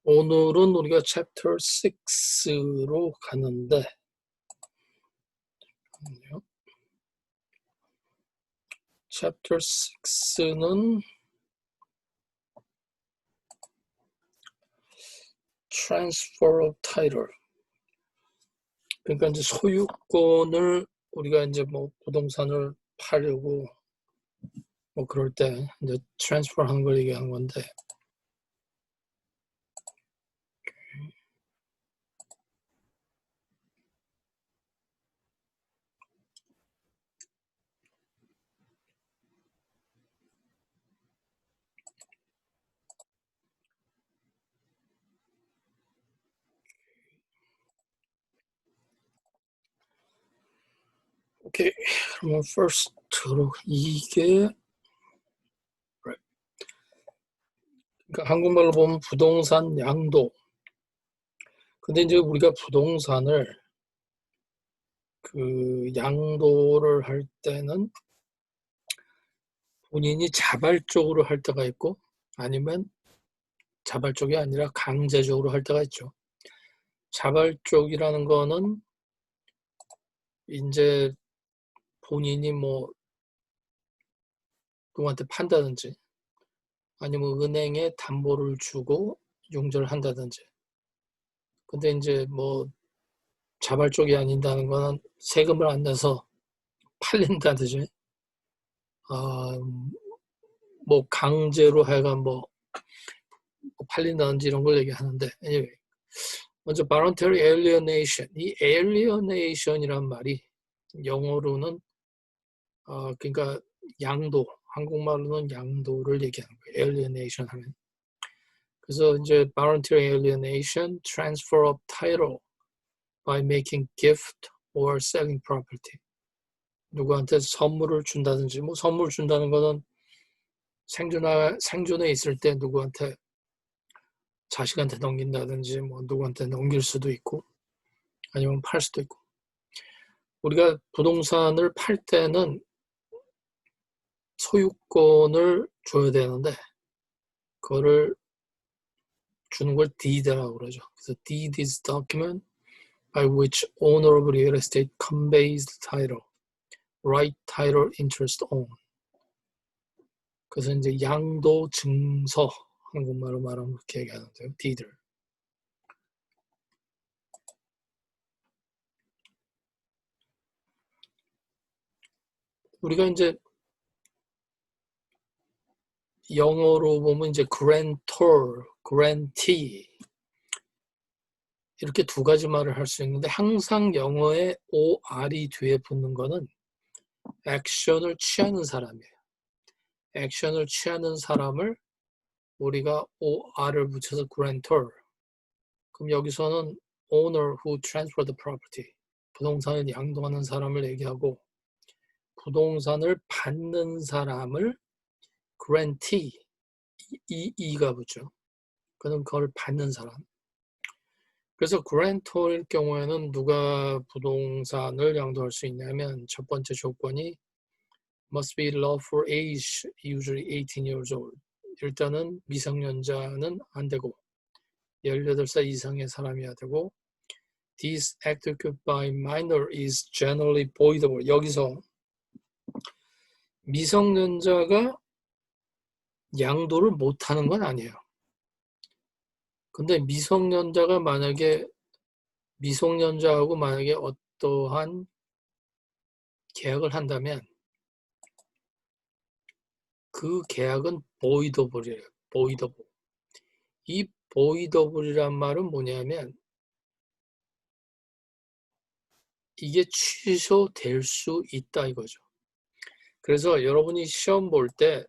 오늘은 우리가 챕터 6로 가는데 챕터 6는 transfer of title, 그러니까 이제 소유권을 우리가 이제 뭐 부동산을 팔려고 뭐 그럴 때 이제 transfer 하는 걸 얘기하는 건데, 오케이. 그러면 first로 이게 그러니까 한국말로 보면 부동산 양도. 근데 이제 우리가 부동산을 그 양도를 할 때는 본인이 자발적으로 할 때가 있고, 아니면 자발적이 아니라 강제적으로 할 때가 있죠. 자발적이라는 거는 이제 본인이 뭐 누구한테 판다든지, 아니면 은행에 담보를 주고 융자를 한다든지. 근데 이제 뭐 자발적이 아닌다는 거는 세금을 안 내서 팔린다든지, 뭐 강제로 하여간 뭐 팔린다든지 이런 걸 얘기하는데, anyway. 먼저 voluntary alienation. 이 alienation이란 말이 영어로는 그러니까 양도, 한국말로는 양도를 얘기하는 거예요. alienation 하면. 그래서 이제 voluntary alienation, transfer of title by making gift or selling property. 누구한테 선물을 준다든지, 뭐 선물 준다는 거는 생존에 있을 때 누구한테 자식한테 넘긴다든지, 뭐 누구한테 넘길 수도 있고, 아니면 팔 수도 있고. 우리가 부동산을 팔 때는 소유권을 줘야 되는데, 그거를 주는 걸 deed라고 그러죠. 그래서 deed is document by which owner of real estate conveys the title, right title interest on. 그래서 이제 양도 증서, 한국말로 말하면 그렇게 얘기하는데요. deed를. 우리가 이제 영어로 보면 이제 grantor, grantee 이렇게 두 가지 말을 할 수 있는데, 항상 영어에 OR이 뒤에 붙는 거는 액션을 취하는 사람이에요. 액션을 취하는 사람을 우리가 OR을 붙여서 grantor. 그럼 여기서는 owner who transfer the property, 부동산을 양도하는 사람을 얘기하고, 부동산을 받는 사람을 grantee, 이가 붙죠. 그럼 그걸 받는 사람. 그래서 grantor일 경우에는 누가 부동산을 양도할 수 있냐면, 첫 번째 조건이 must be lawful age, usually 18 years old. 일단은 미성년자는 안 되고 18살 이상의 사람이어야 되고, this act by minor is generally voidable. 여기서 미성년자가 양도를 못하는 건 아니에요. 근데 미성년자하고 만약에 어떠한 계약을 한다면 그 계약은 voidable이에요. voidable. 이 voidable이란 말은 뭐냐면, 이게 취소될 수 있다 이거죠. 그래서 여러분이 시험 볼 때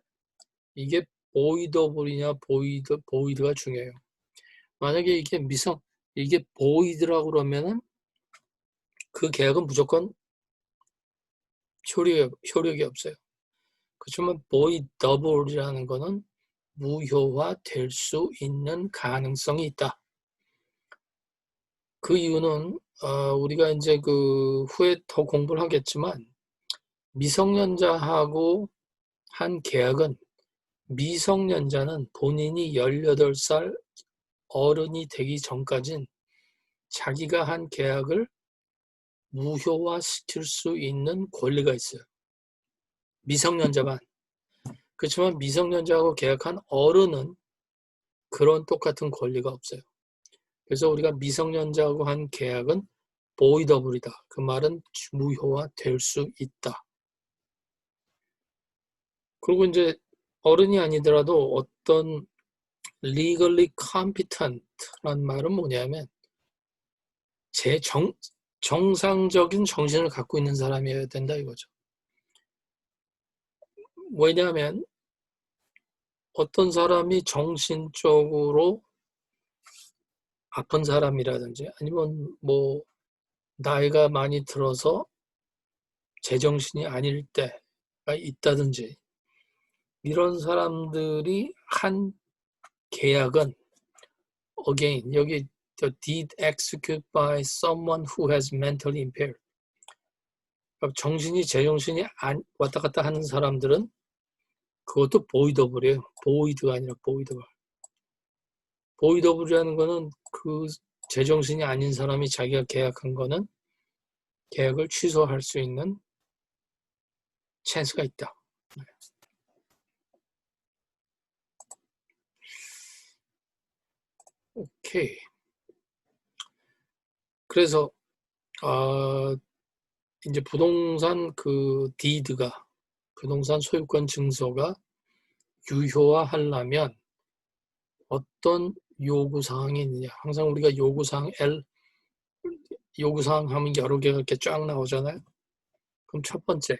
이게 voidable이냐 void가 중요해요. 만약에 이게 void라고 그러면은 그 계약은 무조건 효력이 없어요. 그렇지만 voidable이라는 거는 무효화될 수 있는 가능성이 있다. 그 이유는 우리가 이제 그 후에 더 공부를 하겠지만, 미성년자하고 한 계약은 미성년자는 본인이 18살 어른이 되기 전까진 자기가 한 계약을 무효화시킬 수 있는 권리가 있어요. 미성년자만. 그렇지만 미성년자하고 계약한 어른은 그런 똑같은 권리가 없어요. 그래서 우리가 미성년자하고 한 계약은 voidable이다. 그 말은 무효화될 수 있다. 그리고 이제 어른이 아니더라도 어떤 legally competent란 말은 뭐냐면 정상적인 정신을 갖고 있는 사람이어야 된다 이거죠. 왜냐하면 어떤 사람이 정신적으로 아픈 사람이라든지 아니면 뭐 나이가 많이 들어서 제정신이 아닐 때가 있다든지 이런 사람들이 한 계약은 again 여기 the deed executed by someone who has mentally impaired 정신이 제정신이 왔다 갔다 하는 사람들은 그것도 voidable이에요. void가 아니라 voidable. voidable이라는 거는 그 제정신이 아닌 사람이 자기가 계약한 거는 계약을 취소할 수 있는 찬스가 있다. 오케이. 그래서 이제 부동산 그 디드가 부동산 소유권 증서가 유효화하려면 어떤 요구사항이 있느냐. 항상 우리가 요구사항 요구사항 하면 여러 개가 이렇게 쫙 나오잖아요. 그럼 첫 번째,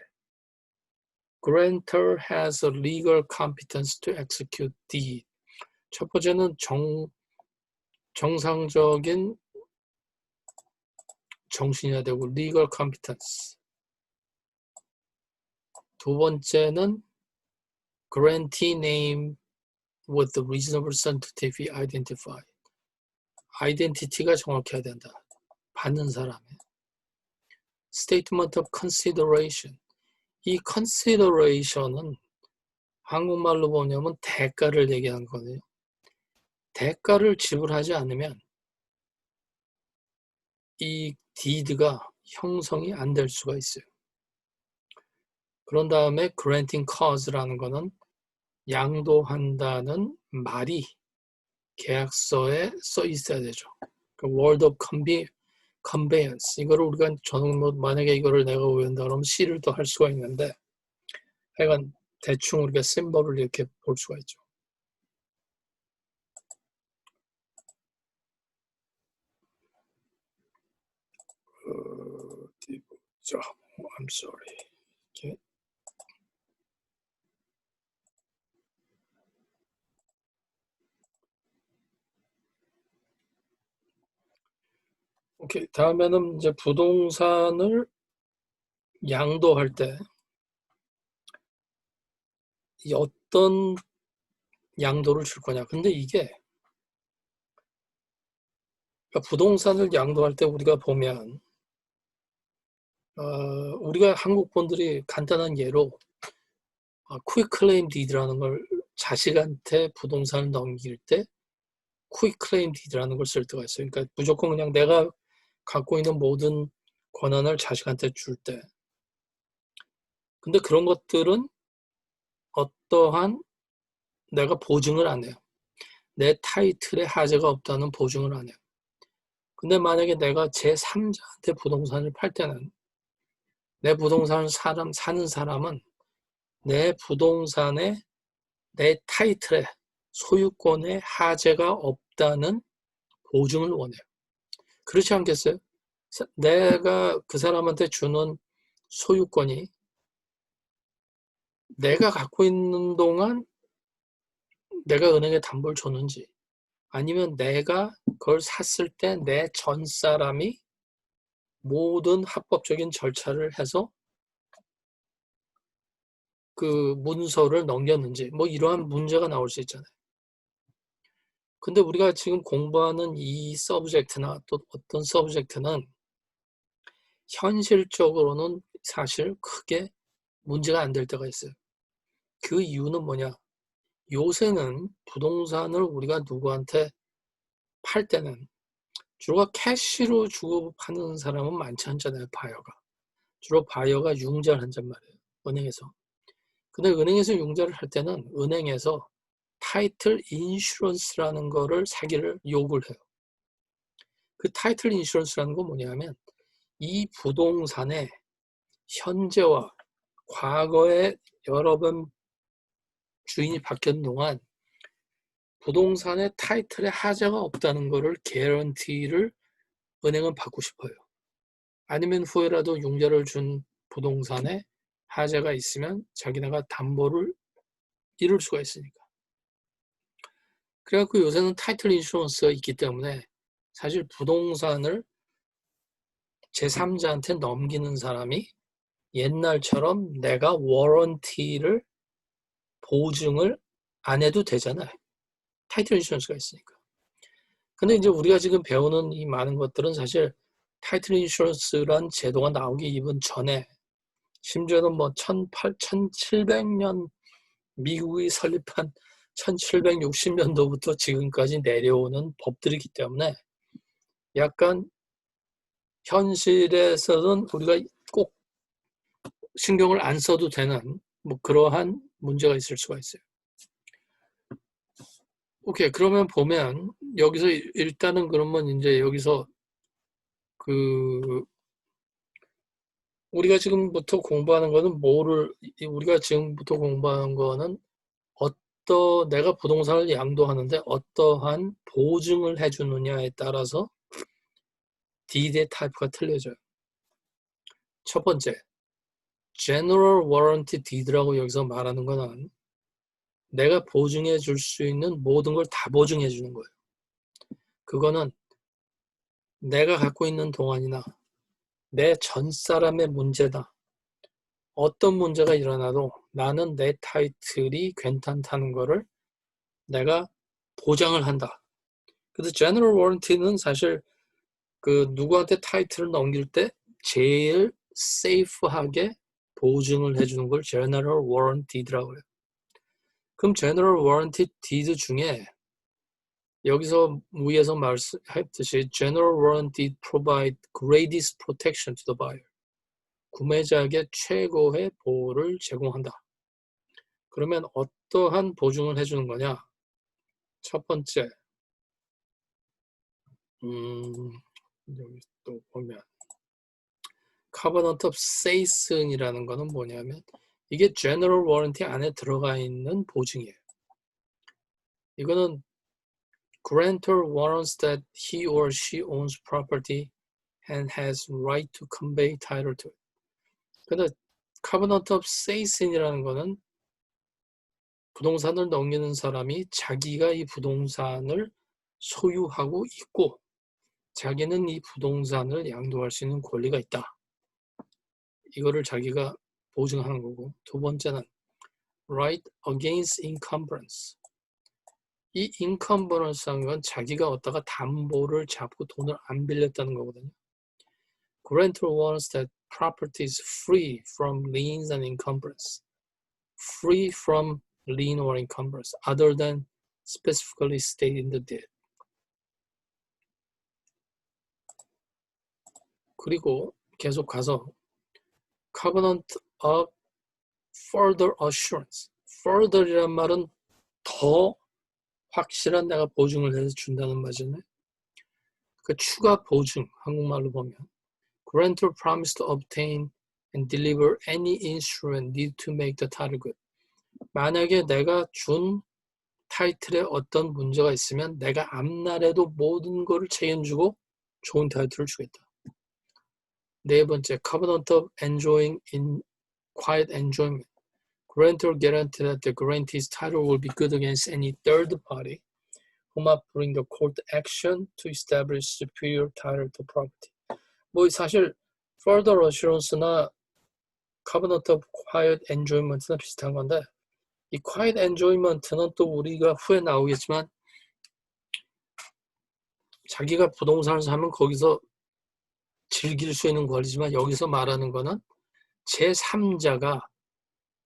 grantor has a legal competence to execute deed. 첫 번째는 정상적인 정신이어야 되고 legal competence. 두 번째는 grantee name with the reasonable certainty identified. 아이덴티티가 정확해야 된다. 받는 사람의. statement of consideration. 이 consideration은 한국말로 보냐면 대가를 얘기하는 거네요. 대가를 지불하지 않으면 이 deed가 형성이 안 될 수가 있어요. 그런 다음에 granting cause라는 거는 양도한다는 말이 계약서에 써 있어야 되죠. 그 word of conveyance 이거를 우리가 저는 뭐 만약에 이거를 내가 외운다 그러면 C를 또 할 수가 있는데 하여간 대충 우리가 심볼을 이렇게 볼 수가 있죠. 어디 보자. I'm sorry. 이렇게. 오케이. 다음에는 이제 부동산을 양도할 때 이 어떤 양도를 줄 거냐. 근데 이게 그러니까 부동산을 양도할 때 우리가 보면 우리가 한국 분들이 간단한 예로 quick claim deed라는 걸 자식한테 부동산을 넘길 때 quick claim deed라는 걸 쓸 때가 있어요. 그러니까 무조건 그냥 내가 갖고 있는 모든 권한을 자식한테 줄 때. 근데 그런 것들은 어떠한 내가 보증을 안 해요. 내 타이틀에 하자가 없다는 보증을 안 해요. 근데 만약에 내가 제3자한테 부동산을 팔 때는 내 부동산을 사는 사람은 내 부동산에 내 타이틀에 소유권에 하자가 없다는 보증을 원해요. 그렇지 않겠어요? 내가 그 사람한테 주는 소유권이 내가 갖고 있는 동안 내가 은행에 담보를 줬는지 아니면 내가 그걸 샀을 때 내 전 사람이 모든 합법적인 절차를 해서 그 문서를 넘겼는지 뭐 이러한 문제가 나올 수 있잖아요. 근데 우리가 지금 공부하는 이 서브젝트나 또 어떤 서브젝트는 현실적으로는 사실 크게 문제가 안 될 때가 있어요. 그 이유는 뭐냐? 요새는 부동산을 우리가 누구한테 팔 때는 주로 캐시로 주고 파는 사람은 많지 않잖아요. 바이어가. 주로 바이어가 융자를 한단 말이에요. 은행에서. 근데 은행에서 융자를 할 때는 은행에서 타이틀 인슈런스라는 거를 사기를 요구를 해요. 그 타이틀 인슈런스라는 건 뭐냐면 이 부동산의 현재와 과거에 여러 번 주인이 바뀌는 동안 부동산의 타이틀에 하자가 없다는 거를 개런티를 은행은 받고 싶어요. 아니면 후에라도 융자를 준 부동산에 하자가 있으면 자기네가 담보를 이룰 수가 있으니까. 그래갖고 요새는 타이틀 인슈런스가 있기 때문에 사실 부동산을 제3자한테 넘기는 사람이 옛날처럼 내가 워런티를 보증을 안 해도 되잖아요. 타이틀 인슈런스가 있으니까. 근데 이제 우리가 지금 배우는 이 많은 것들은 사실 타이틀 인슈런스란 제도가 나오기 이번 전에 심지어는 뭐 1700년 미국이 설립한 1760년도부터 지금까지 내려오는 법들이기 때문에 약간 현실에서는 우리가 꼭 신경을 안 써도 되는 뭐 그러한 문제가 있을 수가 있어요. 오케이, 그러면 보면 여기서 일단은 그러면 이제 여기서 그 우리가 지금부터 공부하는 거는 우리가 지금부터 공부하는 거는 내가 부동산을 양도하는데 어떠한 보증을 해주느냐에 따라서 딜의 타입가 틀려져요. 첫 번째, General Warranty Deed라고 여기서 말하는 거는 내가 보증해 줄 수 있는 모든 걸 다 보증해 주는 거예요. 그거는 내가 갖고 있는 동안이나 내 전 사람의 문제다. 어떤 문제가 일어나도 나는 내 타이틀이 괜찮다는 거를 내가 보장을 한다. 그래서 General Warranty는 사실 그 누구한테 타이틀을 넘길 때 제일 세이프하게 보증을 해주는 걸 General Warranty라고 해요. 그럼 General Warranty Deed 중에 여기서 위에서 말했듯이 General Warranty provide greatest protection to the buyer. 구매자에게 최고의 보호를 제공한다. 그러면 어떠한 보증을 해주는 거냐? 첫 번째, 여기 또 보면 Covenant of Sayson이라는 거는 뭐냐면 이게 General Warranty 안에 들어가 있는 보증이에요. 이거는 Grantor warrants that he or she owns property and has right to convey title to it. 근데 Covenant of Sayson이라는 거는 부동산을 넘기는 사람이 자기가 이 부동산을 소유하고 있고 자기는 이 부동산을 양도할 수 있는 권리가 있다. 이거를 자기가 보증하는 거고, 두 번째는 right against encumbrance. 이 encumbrance라는 건 자기가 어디다가 담보를 잡고 돈을 안 빌렸다는 거거든요. Grantor warrants that property is free from liens and encumbrance. Free from lien or encumbrance other than specifically stated in the deed. 그리고 계속 가서 covenant of further assurance. further이란 말은 더 확실한 내가 보증을 해서 준다는 말이잖아요. 그 추가 보증, 한국말로 보면 Grantor promised to obtain and deliver any instrument needed to make the title good. 만약에 내가 준 타이틀에 어떤 문제가 있으면 내가 앞날에도 모든 거를 책임지고 좋은 타이틀을 주겠다. 네 번째, Covenant of enjoying in quiet enjoyment. Grantor guarantee that the grantee's title will be good against any third party who might bring a court action to establish superior title to property. 뭐 사실 further assurance나 covenant of quiet enjoyment나 비슷한 건데 이 quiet enjoyment는 또 우리가 후에 나오겠지만 자기가 부동산을 사면 거기서 즐길 수 있는 권리지만 여기서 말하는 거는 제3자가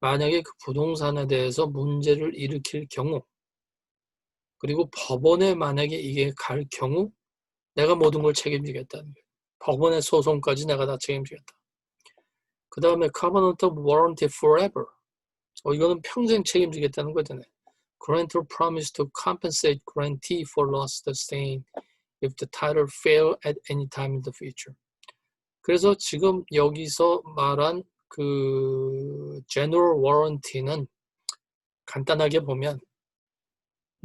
만약에 그 부동산에 대해서 문제를 일으킬 경우 그리고 법원에 만약에 이게 갈 경우 내가 모든 걸 책임지겠다는 거예요. 법원의 소송까지 내가 다 책임지겠다. 그 다음에 covenant of warranty forever. 이거는 평생 책임지겠다는 거잖아요. Grantor promised to compensate grantee for loss sustained if the title fail at any time in the future. 그래서 지금 여기서 말한 그 general warranty는 간단하게 보면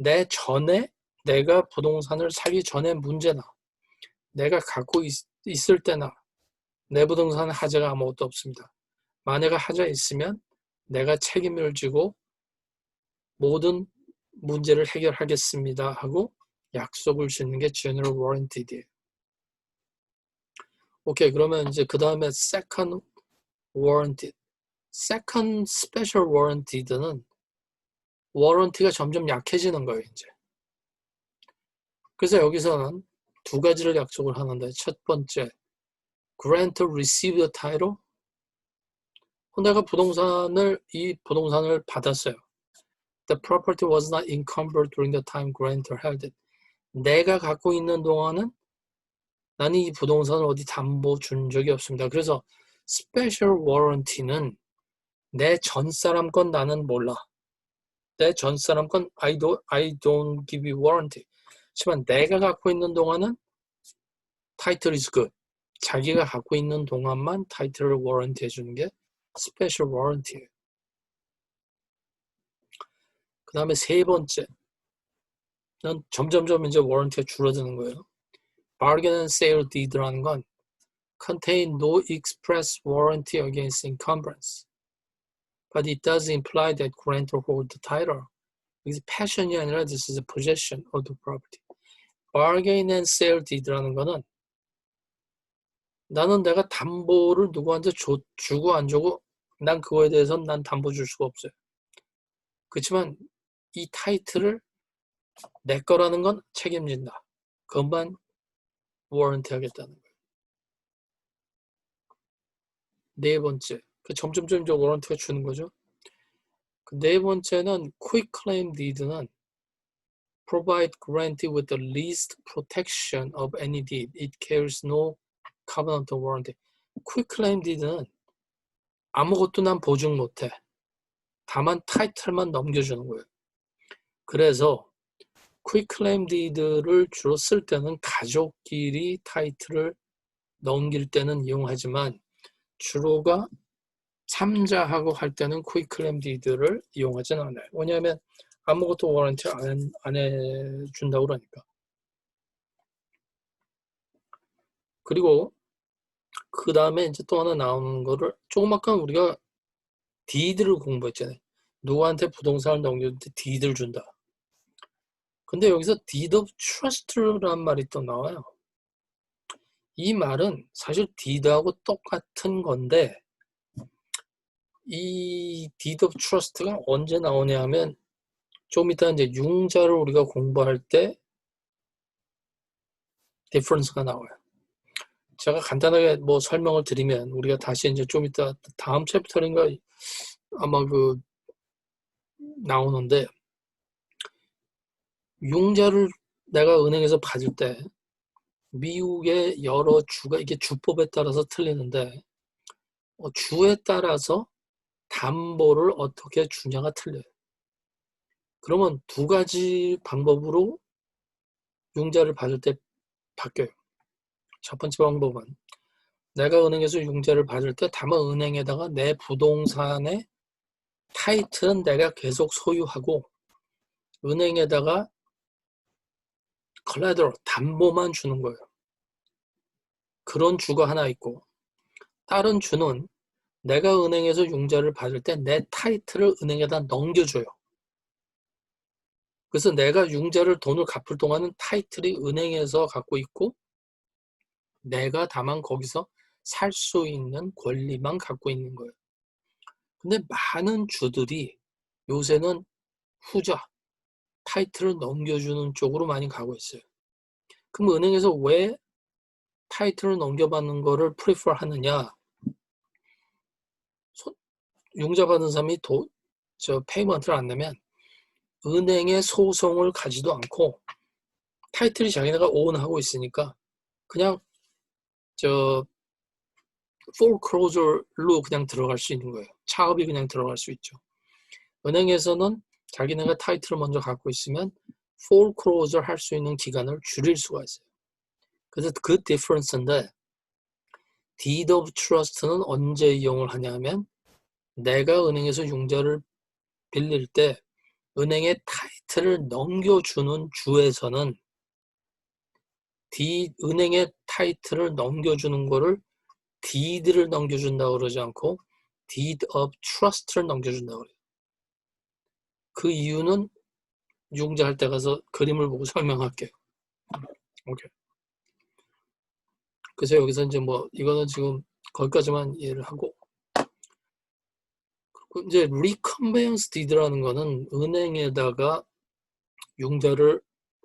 내 전에 내가 부동산을 사기 전에 문제나 내가 갖고 있을 때나 내 부동산에 하자가 아무것도 없습니다. 만약에 하자 있으면 내가 책임을 지고 모든 문제를 해결하겠습니다 하고 약속을 짓는 게 general warranty예요. 오케이, 그러면 이제 그 다음에 second warranty, second special warranty는 warranty가 점점 약해지는 거예요, 이제. 그래서 여기서는 두 가지를 약속을 하는데, 첫 번째, grantor received the title. 내가 이 부동산을 받았어요. The property was not encumbered during the time grantor held it. 내가 갖고 있는 동안은 나는 이 부동산을 어디 담보 준 적이 없습니다. 그래서 special warranty는 내 전 사람 건 나는 몰라. 내 전 사람 건 I don't give you warranty. 하지만 내가 갖고 있는 동안은 title is good. 자기가 갖고 있는 동안만 타이틀을 워런티 해주는 게 special warranty예요. 그 다음에 세 번째는 점점점 이제 워런티가 줄어드는 거예요. bargain and sale deed라는 건 contain no express warranty against encumbrance. But it does imply that grantor hold the title. 이게 passion이 아니라 this is a possession of the property. bargain and sale deed라는 거는 나는 내가 담보를 누구한테 주고 안 주고 난 그거에 대해서는 난 담보 줄 수가 없어요. 그렇지만 이 타이틀을 내 거라는 건 책임진다. 그것만 워런티 하겠다는 거예요. 네 번째, 점점점 이제 워런티가 주는 거죠. 네 번째는 quick claim deed는 provide grantee with the least protection of any deed. It carries no covenant of warranty. quick claim deed는 아무것도 난 보증 못해. 다만 타이틀만 넘겨주는 거예요. 그래서 quick claim deed를 주로 쓸 때는 가족끼리 타이틀을 넘길 때는 이용하지만 주로가 삼자하고 할 때는 quick claim deed를 이용하지는 않아요. 왜냐하면 아무것도 워런티 안 해준다고 그러니까. 그리고 그 다음에 이제 또 하나 나오는 거를 조금 아까 우리가 deed를 공부했잖아요. 누구한테 부동산을 넘길 때 deed를 준다. 근데 여기서 deed of trust라는 말이 또 나와요. 이 말은 사실 deed하고 똑같은 건데 이 deed of trust가 언제 나오냐 하면 좀 이따 이제 융자를 우리가 공부할 때 difference가 나와요. 제가 간단하게 뭐 설명을 드리면 우리가 다시 이제 좀 이따 다음 챕터인가 아마 나오는데 융자를 내가 은행에서 받을 때 미국의 여러 주가 이게 주법에 따라서 틀리는데 주에 따라서 담보를 어떻게 주냐가 틀려요. 그러면 두 가지 방법으로 융자를 받을 때 바뀌어요. 첫 번째 방법은 내가 은행에서 융자를 받을 때 다만 은행에다가 내 부동산의 타이틀은 내가 계속 소유하고 은행에다가 콜라테럴 담보만 주는 거예요. 그런 주가 하나 있고 다른 주는 내가 은행에서 융자를 받을 때 내 타이틀을 은행에다 넘겨줘요. 그래서 내가 융자를 돈을 갚을 동안은 타이틀이 은행에서 갖고 있고 내가 다만 거기서 살 수 있는 권리만 갖고 있는 거예요. 근데 많은 주들이 요새는 후자, 타이틀을 넘겨주는 쪽으로 많이 가고 있어요. 그럼 은행에서 왜 타이틀을 넘겨받는 거를 프리퍼 하느냐? 융자 받은 사람이 페이먼트를 안 내면 은행의 소송을 가지도 않고 타이틀이 자기네가 오운하고 있으니까 그냥 저 foreclosure로 그냥 들어갈 수 있는 거예요. 차업이 그냥 들어갈 수 있죠. 은행에서는 자기네가 타이틀을 먼저 갖고 있으면 foreclosure 할 수 있는 기간을 줄일 수가 있어요. 그래서 그 difference인데 deed of trust는 언제 이용을 하냐면 내가 은행에서 융자를 빌릴 때 은행의 타이틀을 넘겨주는 주에서는 은행의 타이틀을 넘겨주는 거를 deed를 넘겨준다고 그러지 않고 deed of trust를 넘겨준다고 그래요. 그 이유는 융자할 때 가서 그림을 보고 설명할게요. 오케이. 그래서 여기서 이제 뭐 이거는 지금 거기까지만 이해를 하고 이제 리컨베언스 디드라는 거는 은행에다가 융자를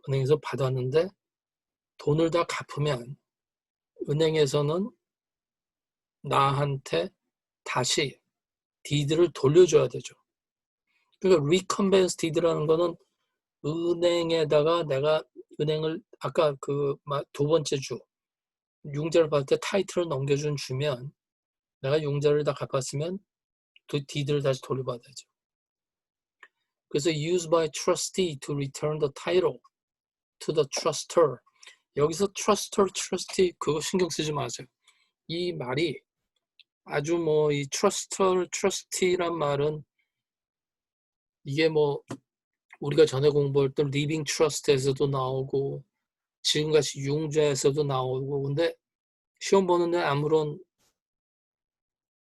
은행에서 받았는데 돈을 다 갚으면 은행에서는 나한테 다시 디드를 돌려줘야 되죠. 그러니까 리컨베언스 디드라는 거는 은행에다가 내가 은행을 아까 그 두 번째 주 융자를 받을 때 타이틀을 넘겨준 주면 내가 융자를 다 갚았으면 디드를 다시 돌려받아야죠. 그래서 used by trustee to return the title to the trustor. 여기서 trustor, trustee 그거 신경 쓰지 마세요. 이 말이 아주 뭐 이 trustor, trustee란 말은 이게 뭐 우리가 전에 공부할 때 living trust에서도 나오고 지금같이 융자에서도 나오고 근데 시험 보는데 아무런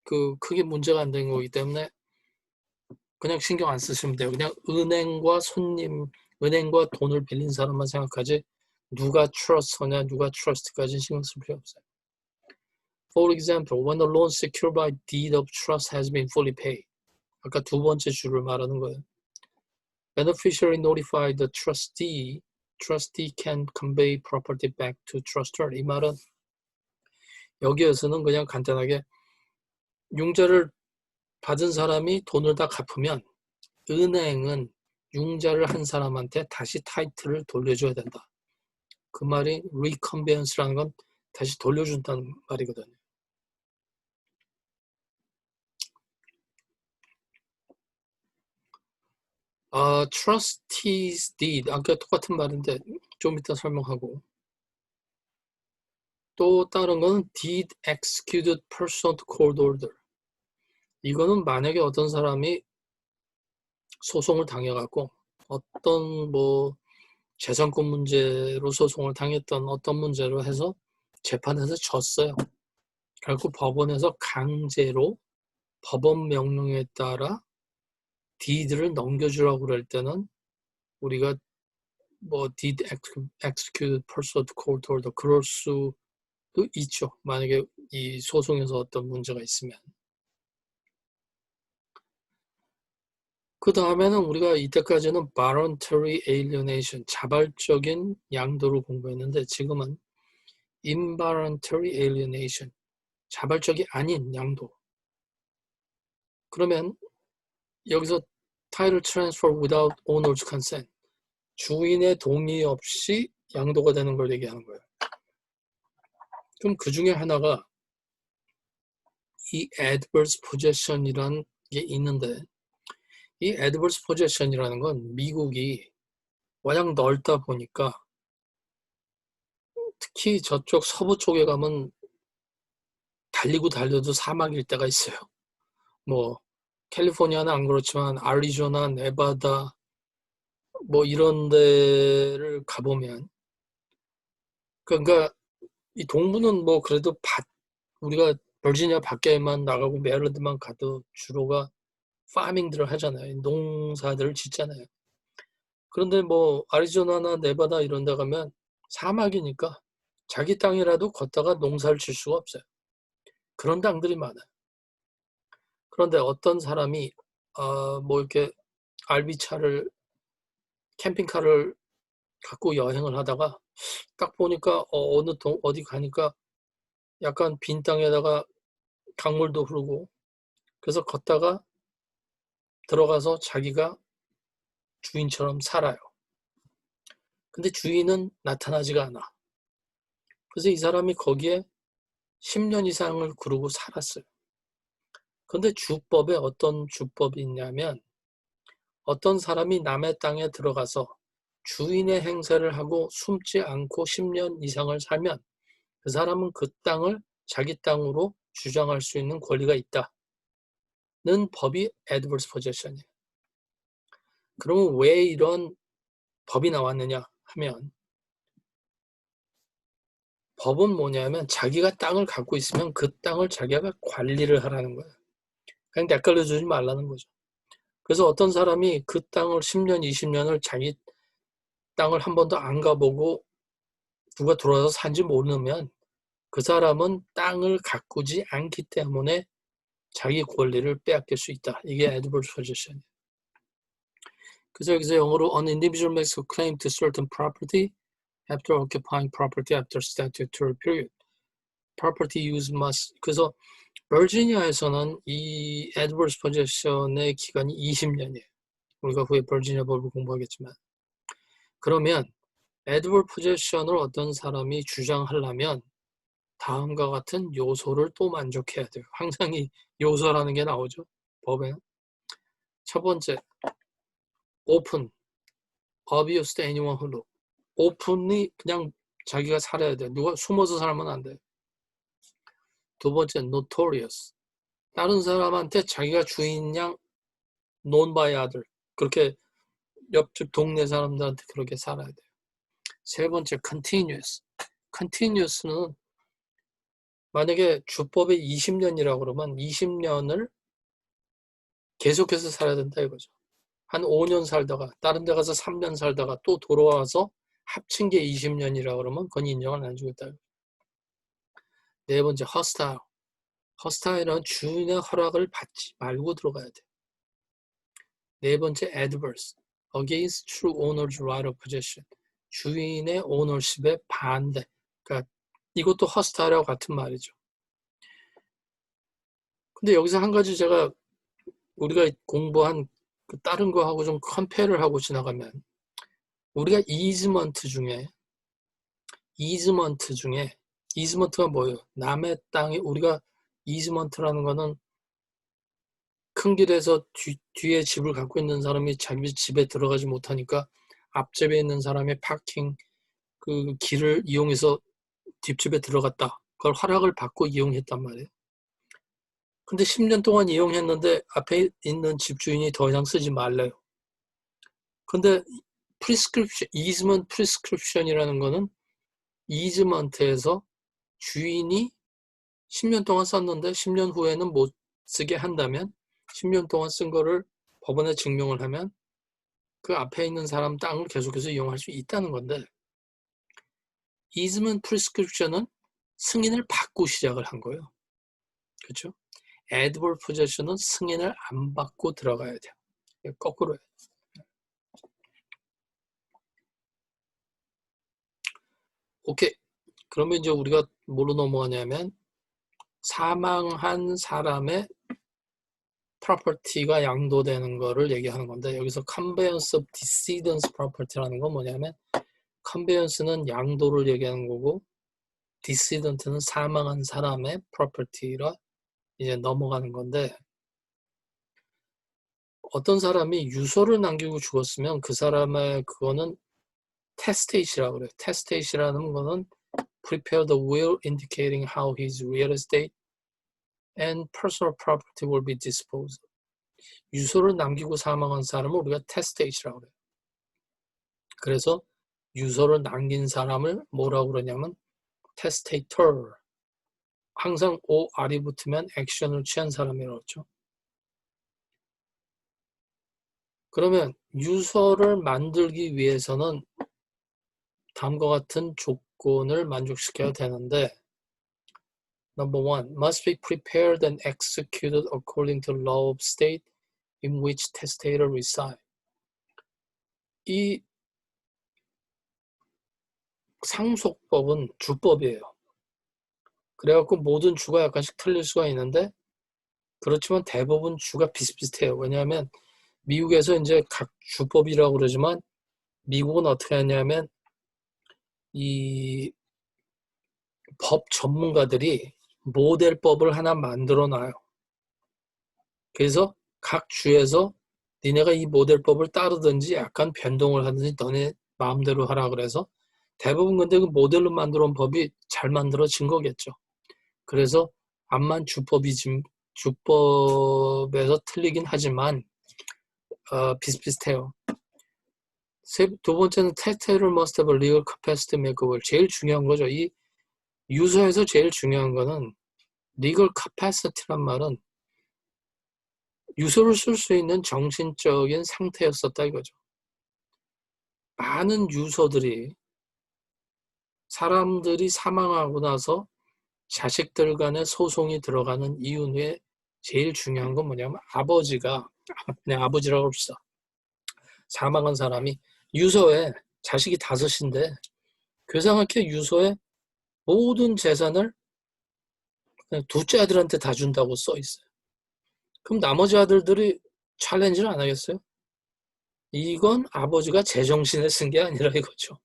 그 크게 문제가 안 된 거기 때문에 그냥 신경 안 쓰시면 돼요. 그냥 은행과 손님, 은행과 돈을 빌린 사람만 생각하지 누가 트러스트냐 누가 트러스트까지 신경 쓸 필요 없어요. For example, when the loan secured by deed of trust has been fully paid. 아까 두 번째 줄을 말하는 거예요. Beneficiary notified the trustee. Trustee can convey property back to trustor. 이 말은 여기에서는 그냥 간단하게 융자를 받은 사람이 돈을 다 갚으면 은행은 융자를 한 사람한테 다시 타이틀을 돌려줘야 된다. 그 말이 reconveyance라는 건 다시 돌려준다는 말이거든요. trustee's deed 아까 똑같은 말인데 좀 이따 설명하고 또 다른 거는 deed executed pursuant to court order. 이거는 만약에 어떤 사람이 소송을 당해갖고 어떤 뭐 재산권 문제로 소송을 당했던 어떤 문제로 해서 재판에서 졌어요. 결국 법원에서 강제로 법원 명령에 따라 deed를 넘겨주라고 그럴 때는 우리가 뭐 deed executed pursuant to court order 그럴 수도 있죠. 만약에 이 소송에서 어떤 문제가 있으면. 그 다음에는 우리가 이때까지는 voluntary alienation, 자발적인 양도를 공부했는데 지금은 involuntary alienation, 자발적이 아닌 양도. 그러면 여기서 title transfer without owner's consent, 주인의 동의 없이 양도가 되는 걸 얘기하는 거예요. 그럼 그 중에 하나가 이 adverse possession이라는 게 있는데 이 adverse possession이라는 건 미국이 워낙 넓다 보니까 특히 저쪽 서부 쪽에 가면 달리고 달려도 사막일 때가 있어요. 뭐 캘리포니아는 안 그렇지만 아리조나, 네바다 뭐 이런 데를 가보면 그러니까 이 동부는 뭐 그래도 우리가 버지니아 밖에만 나가고 메릴랜드만 가도 주로가 파밍들을 하잖아요. 농사들을 짓잖아요. 그런데 뭐 아리조나나 네바다 이런 데 가면 사막이니까 자기 땅이라도 걷다가 농사를 질 수가 없어요. 그런 땅들이 많아요. 그런데 어떤 사람이 뭐 이렇게 RV차를 캠핑카를 갖고 여행을 하다가 딱 보니까 어디 가니까 약간 빈 땅에다가 강물도 흐르고 그래서 걷다가 들어가서 자기가 주인처럼 살아요. 근데 주인은 나타나지가 않아. 그래서 이 사람이 거기에 10년 이상을 그러고 살았어요. 근데 주법에 어떤 주법이 있냐면 어떤 사람이 남의 땅에 들어가서 주인의 행세를 하고 숨지 않고 10년 이상을 살면 그 사람은 그 땅을 자기 땅으로 주장할 수 있는 권리가 있다는 법이 adverse possession이에요. 그러면 왜 이런 법이 나왔느냐 하면 법은 뭐냐면 자기가 땅을 갖고 있으면 그 땅을 자기가 관리를 하라는 거예요. 그냥 낚아려 주지 말라는 거죠. 그래서 어떤 사람이 그 땅을 10년, 20년을 자기 땅을 한 번도 안 가보고 누가 들어와서 산지 모르면 그 사람은 땅을 가꾸지 않기 때문에 자기 권리를 빼앗길 수 있다. 이게 adverse possession이에요. 그래서 여기서 영어로 an individual makes a claim to certain property after occupying property after statutory period. property use must. 그래서 버지니아에서는 이 adverse possession의 기간이 20년이에요. 우리가 후에 버지니아 법을 공부하겠지만. 그러면 adverse possession을 어떤 사람이 주장하려면 다음과 같은 요소를 또 만족해야 돼요. 항상 이 요소라는 게 나오죠. 법에는. 첫 번째, open, obvious to anyone who look. open이 그냥 자기가 살아야 돼. 누가 숨어서 살면 안 돼. 두 번째, notorious. 다른 사람한테 자기가 주인 양 known by other. 그렇게 옆집 동네 사람들한테 그렇게 살아야 돼요. 세 번째, continuous. continuous는 만약에 주법이 20년이라고 그러면 20년을 계속해서 살아야 된다 이거죠. 한 5년 살다가 다른 데 가서 3년 살다가 또 돌아와서 합친 게 20년이라고 그러면 그건 인정을 안 주겠다. 네 번째, hostile. hostile은 주인의 허락을 받지 말고 들어가야 돼. 네 번째, adverse. against true owner's right of possession. 주인의 ownership에 반대. 그러니까 이것도 hostile하고 같은 말이죠. 근데 여기서 한 가지 제가 우리가 공부한 그 다른 거하고 좀 컴페어를 하고 지나가면 우리가 이즈먼트 중에 이즈먼트가 뭐예요? 남의 땅에 우리가 이즈먼트라는 거는 큰 길에서 뒤에 집을 갖고 있는 사람이 자기 집에 들어가지 못하니까 앞집에 있는 사람의 파킹 그 길을 이용해서 뒷집에 들어갔다. 그걸 허락을 받고 이용했단 말이에요. 근데 10년 동안 이용했는데 앞에 있는 집주인이 더 이상 쓰지 말래요. 근데 easement prescription이라는 거는 이즈먼트에서 주인이 10년 동안 썼는데 10년 후에는 못 쓰게 한다면 10년 동안 쓴 거를 법원에 증명을 하면 그 앞에 있는 사람 땅을 계속해서 이용할 수 있다는 건데 easement prescription은 승인을 받고 시작을 한 거예요. 그렇죠? adverse possession은 승인을 안 받고 들어가야 돼요. 거꾸로예요. 오케이. 그러면 이제 우리가 뭐로 넘어가냐면 사망한 사람의 프로퍼티가 양도되는 거를 얘기하는 건데 여기서 conveyance of decedent's property라는 건 뭐냐면 conveyance는 양도를 얘기하는 거고 decedent는 사망한 사람의 property라 이제 넘어가는 건데 어떤 사람이 유서를 남기고 죽었으면 그 사람의 그거는 testate이라고 그래요. testate이라는 거는 prepare the will indicating how his real estate and personal property will be disposed. 유서를 남기고 사망한 사람을 우리가 testate이라고 그래요. 그래서 유서를 남긴 사람을 뭐라고 그러냐면 testator. 항상 OR이 붙으면 액션을 취한 사람이라고 그러죠. 그러면 유서를 만들기 위해서는 다음과 같은 조건을 만족시켜야 되는데 Number one, must be prepared and executed according to law of state in which testator reside. 이 상속법은 주법이에요. 그래갖고 모든 주가 약간씩 틀릴 수가 있는데 그렇지만 대부분 주가 비슷비슷해요. 왜냐하면 미국에서 이제 각 주법이라고 그러지만 미국은 어떻게 하냐면 이 법 전문가들이 모델법을 하나 만들어 놔요. 그래서 각 주에서 니네가 이 모델법을 따르든지 약간 변동을 하든지 너네 마음대로 하라 그래서 대부분 근데 그 모델로 만들어 온 법이 잘 만들어진 거겠죠. 그래서 암만 주법에서 틀리긴 하지만 비슷비슷해요. 두 번째는 테스트를 must have a legal capacity to make a will. 제일 중요한 거죠. 이 유서에서 제일 중요한 거는 legal capacity란 말은 유서를 쓸 수 있는 정신적인 상태였었다 이거죠. 많은 유서들이 사람들이 사망하고 나서 자식들 간의 소송이 들어가는 이유에 제일 중요한 건 뭐냐면 아버지가 그냥 아버지라고 합시다. 사망한 사람이 유서에 자식이 5인데 괴상하게 유서에 모든 재산을 그냥 둘째 아들한테 다 준다고 써 있어요. 그럼 나머지 아들들이 챌린지를 안 하겠어요? 이건 아버지가 제정신에 쓴 게 아니라 이거죠.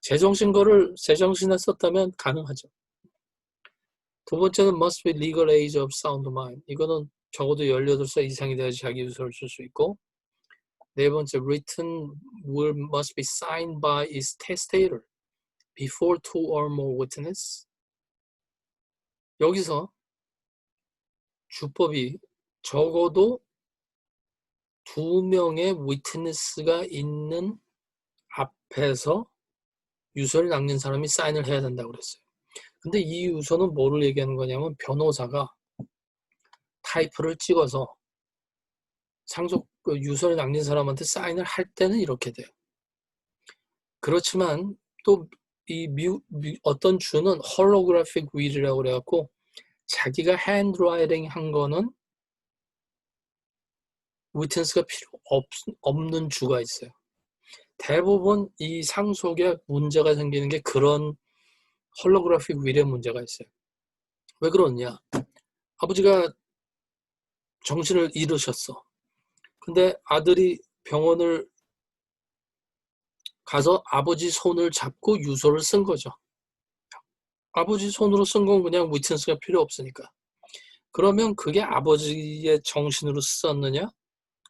제정신에 썼다면 가능하죠. 두 번째는 must be legal age of sound mind. 이거는 적어도 18살 이상이 돼야지 자기 유서를 쓸 수 있고, 네 번째 written will must be signed by its testator before 2 or more witnesses. 여기서 주법이 적어도 2명의 witness가 있는 앞에서 유서를 남긴 사람이 사인을 해야 된다고 그랬어요. 근데 이 유서는 뭐를 얘기하는 거냐면 변호사가 타이프를 찍어서 유서를 남긴 사람한테 사인을 할 때는 이렇게 돼요. 그렇지만 또 어떤 주는 홀로그래픽 윌이라고 그래갖고 자기가 핸드라이팅 한 거는 위트니스가 필요 없는 주가 있어요. 대부분 이 상속에 문제가 생기는 게 그런 홀로그래픽 윌의 문제가 있어요. 왜 그러냐? 아버지가 정신을 잃으셨어. 근데 아들이 병원을 가서 아버지 손을 잡고 유서를 쓴 거죠. 아버지 손으로 쓴 건 그냥 위트니스가 필요 없으니까. 그러면 그게 아버지의 정신으로 썼느냐?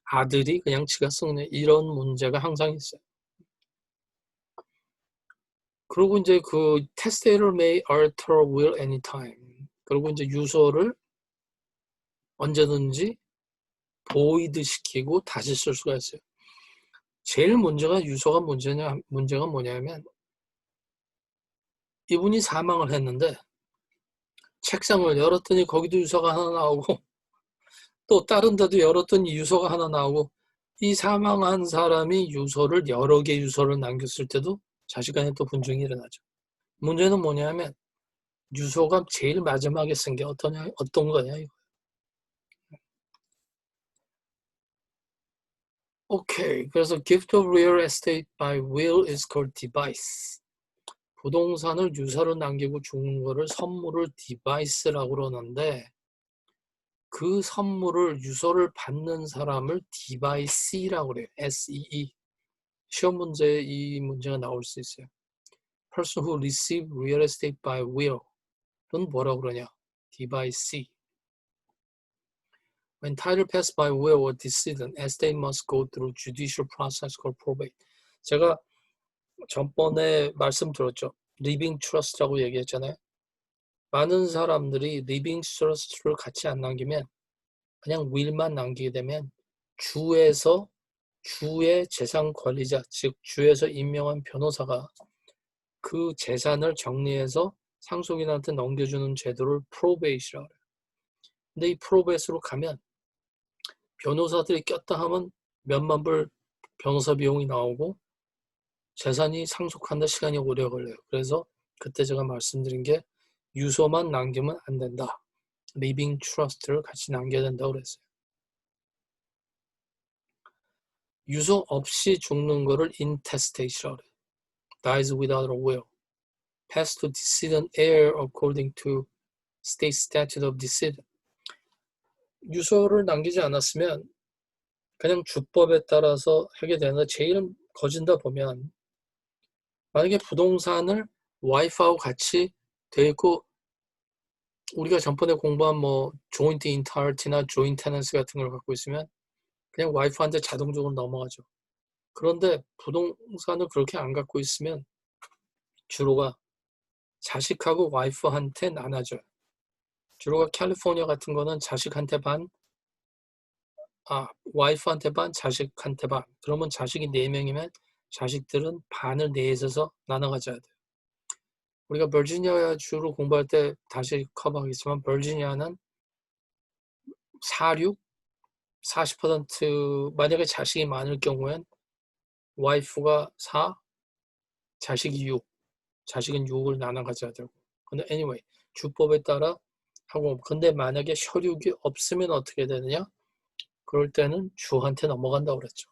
아들이 그냥 지가 쓰느냐? 이런 문제가 항상 있어요. 그리고 이제 그 testator may alter will anytime. 그리고 이제 유서를 언제든지 보이드 시키고 다시 쓸 수가 있어요. 제일 문제가 뭐냐면 이분이 사망을 했는데 책상을 열었더니 거기도 유서가 하나 나오고 또 다른 데도 열었더니 유서가 하나 나오고 이 사망한 사람이 여러 개 유서를 남겼을 때도 자식간에 또 분쟁이 일어나죠. 문제는 뭐냐면 유서가 제일 마지막에 쓴 게 어떤 거냐 이거. 오케이. 그래서 gift of real estate by will is called device. 부동산을 유서로 남기고 죽는 거를 선물을 디바이스라고 그러는데 그 선물을 유서를 받는 사람을 디바이스라고 그래요. SEE. 시험 문제에 이 문제가 나올 수 있어요. Person who receive real estate by will. 는 뭐라고 그러냐? 디바이스. When title passed by will or decedent, estate must go through judicial process called probate. 제가 전번에 말씀드렸죠. 리빙 트러스트라고 얘기했잖아요. 많은 사람들이 리빙 트러스트를 같이 안 남기면 그냥 윌만 남기게 되면 주의 재산 관리자, 즉 주에서 임명한 변호사가 그 재산을 정리해서 상속인한테 넘겨주는 제도를 프로베이트라고 해요. 근데 이 프로베이트로 가면 변호사들이 꼈다 하면 몇만 불 변호사 비용이 나오고 재산이 상속하는데 시간이 오래 걸려요. 그래서 그때 제가 말씀드린 게 유서만 남기면 안 된다. 리빙 트러스트를 같이 남겨야 된다고 그랬어요. 유서 없이 죽는 거를 intestate라고 그래요. Dies without a will. Passed to decedent heir according to state statute of decedent. 유서를 남기지 않았으면 그냥 주법에 따라서 하게 되는데 제일 거진다 보면 만약에 부동산을 와이프하고 같이 돼 있고 우리가 전번에 공부한 뭐 조인트 인타리티나 조인트 테넌스 같은 걸 갖고 있으면 그냥 와이프한테 자동적으로 넘어가죠. 그런데 부동산을 그렇게 안 갖고 있으면 주로가 자식하고 와이프한테 나눠줘요. 주로가 캘리포니아 같은 거는 자식한테 반, 와이프한테 반, 자식한테 반. 그러면 자식이 4명이면 자식들은 반을 내셔서 나눠 가져야 돼요. 우리가 버지니아 주로 공부할 때 다시 커버하겠지만 버지니아는 4, 6, 40% 만약에 자식이 많을 경우엔 와이프가 4, 자식이 6, 자식은 6을 나눠 가져야 되고. 근데 anyway 주법에 따라 하고 근데 만약에 혈육이 없으면 어떻게 되느냐? 그럴 때는 주한테 넘어간다고 그랬죠.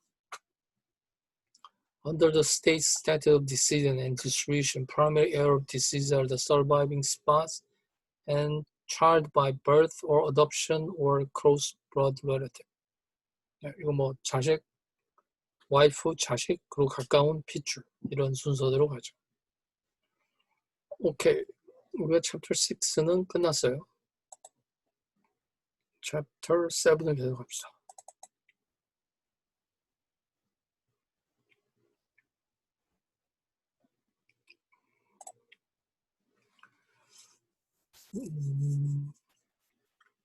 Under the state statute of decision and distribution, primary heir of deceased are the surviving spouse and child by birth or adoption or cross blood relative. 이거 뭐 자식, 와이프, 자식, 그리고 가까운 핏줄 이런 순서대로 가죠. 오케이, 우리가 챕터 6는 끝났어요. 챕터 7을 계속 합시다.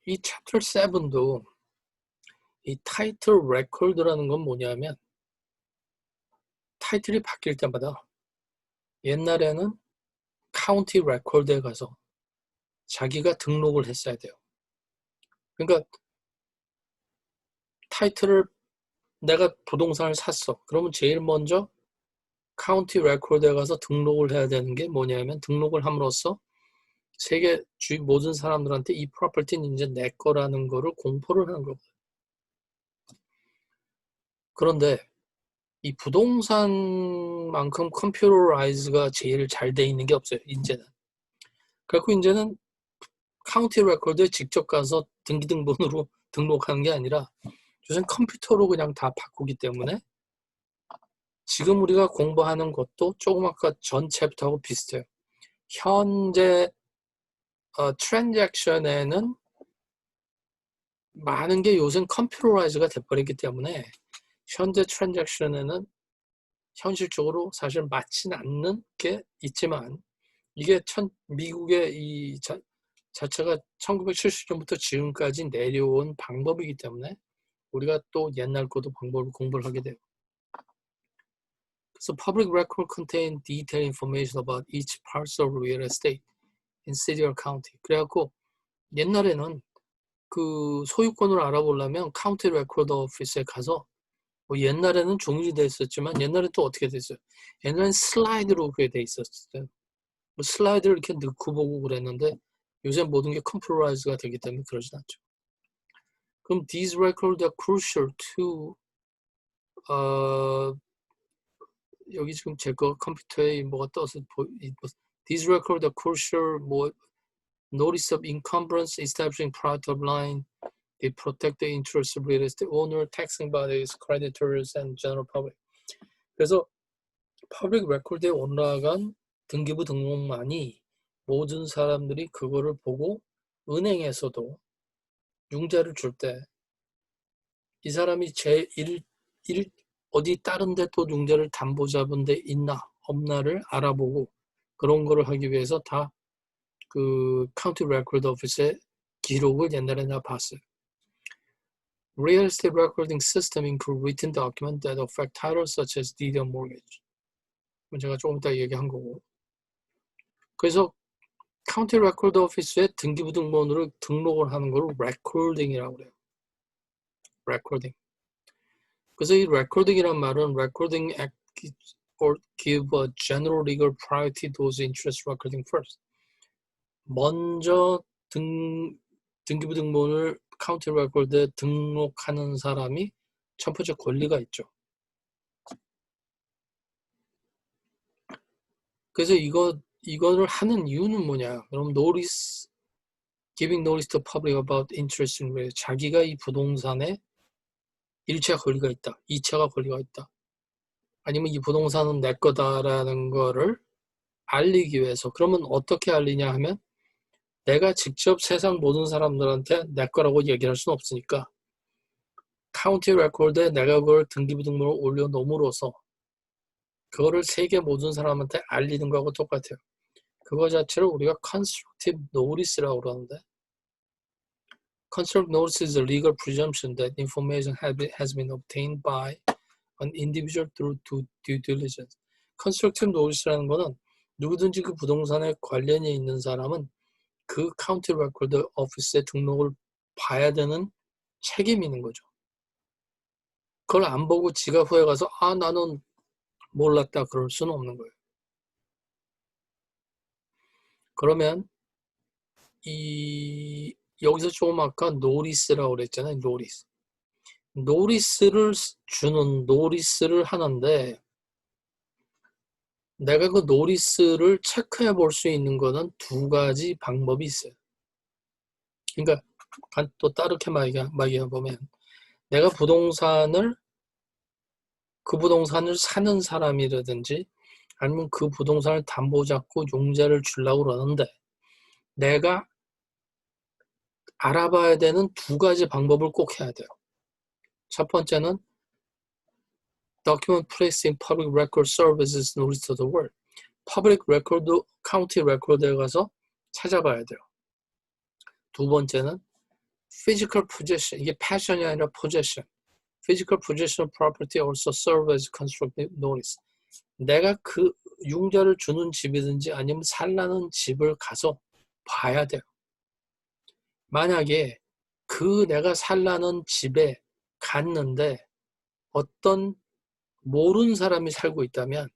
이 챕터 7도 이 타이틀 레코드라는 건 뭐냐면 타이틀이 바뀔 때마다 옛날에는 카운티 레코드에 가서 자기가 등록을 했어야 돼요. 그러니까 타이틀을 내가 부동산을 샀어. 그러면 제일 먼저 카운티 레코드에 가서 등록을 해야 되는 게 뭐냐면 등록을 함으로써 세계 주위 모든 사람들한테 이 프로퍼티는 이제 내 거라는 거를 공포를 하는 거거든요. 그런데 이 부동산만큼 컴퓨터라이즈가 제일 잘 돼 있는 게 없어요. 이제는. 그래서 이제는 카운티 레코드에 직접 가서 등기등본으로 등록하는 게 아니라 요새 컴퓨터로 그냥 다 바꾸기 때문에 지금 우리가 공부하는 것도 조금 아까 전 챕터하고 비슷해요. 현재 트랜잭션에는 많은 게 요새 컴퓨터라이즈가 돼버리기 때문에 현재 트랜잭션에는 현실적으로 사실 맞진 않는 게 있지만 이게 미국의 이 자체가 1970년부터 지금까지 내려온 방법이기 때문에 우리가 또 옛날 것도 방법을 공부를 하게 돼요. 그래서 public record contain detailed information about each parcel of real estate in city or county. 그래갖고 옛날에는 그 소유권을 알아보려면 카운티 레코드 오피스에 가서 뭐 옛날에는 종이돼 있었지만 옛날에 또 어떻게 됐어요? 옛날엔 슬라이드로 그게 돼 있었어요. 뭐 슬라이드를 이렇게 넣고 보고 그랬는데 요새 모든 게 컴퓨터라이즈가 되기 때문에 그러진 않죠. 그럼 these records are crucial to 여기 지금 제 거 컴퓨터에 뭐가 떠서 these records are crucial 뭐 notice of encumbrance establishing private line they protect the interests of real estate owner, taxing bodies, creditors, and general public. 그래서 퍼블릭 레코드에 올라간 등기부 등록만이 모든 사람들이 그거를 보고 은행에서도 융자를 줄 때 이 사람이 어디 다른 데 또 융자를 담보 잡은 데 있나 없나를 알아보고 그런 거를 하기 위해서 다 그 카운티 레코드 오피스의 기록을 옛날에 나 봤어요. Real estate recording system include written documents that affect titles such as deed and mortgage. 제가 조금 이따 얘기한 거고. 그래서 카운티 레코드 오피스에 등기부 등본으로 등록을 하는 걸 레코딩이라고 그래요. 레코딩. 그래서 이 레코딩이란 말은 recording or give a general legal priority to those interest recording first. 먼저 등기부 등본을 카운티 레코드에 등록하는 사람이 첫 번째 권리가 있죠. 그래서 이거를 하는 이유는 뭐냐? 그럼 giving notice to public about interest in real. 자기가 이 부동산에 1차 권리가 있다. 2차가 권리가 있다. 아니면 이 부동산은 내 거다라는 거를 알리기 위해서. 그러면 어떻게 알리냐 하면 내가 직접 세상 모든 사람들한테 내 거라고 얘기할 수는 없으니까 카운티 레코드에 내가 그걸 등기부등본을 올려놓음으로써 그거를 세계 모든 사람한테 알리는 거하고 똑같아요. 그거 자체를 우리가 constructive notice라고 그러는데 constructive notice is a legal presumption that information has been obtained by an individual through due diligence. constructive notice라는 거는 누구든지 그 부동산에 관련이 있는 사람은 그 카운티 레코드 오피스에 등록을 봐야 되는 책임이 있는 거죠. 그걸 안 보고 지가 후에 가서 나는 몰랐다 그럴 수는 없는 거예요. 그러면 여기서 조금 아까 노리스라고 그랬잖아요. 노리스를 하는데 내가 그 노리스를 체크해 볼 수 있는 거는 두 가지 방법이 있어요. 그러니까 또 다르게 말해보면 내가 그 부동산을 사는 사람이라든지 아니면 그 부동산을 담보 잡고 용자를 주려고 그러는데 내가 알아봐야 되는 두 가지 방법을 꼭 해야 돼요. 첫 번째는 Document placed in public record services notice to the world. Public record, county record에 가서 찾아봐야 돼요. 두 번째는 physical possession. 이게 passion이 아니라 possession. Physical possession of property also serve as constructive notice. 내가 그 융자를 주는 집이든지 아니면 살라는 집을 가서 봐야 돼요. 만약에 그 내가 살라는 집에 갔는데 어떤 모르는 사람이 살고 있다면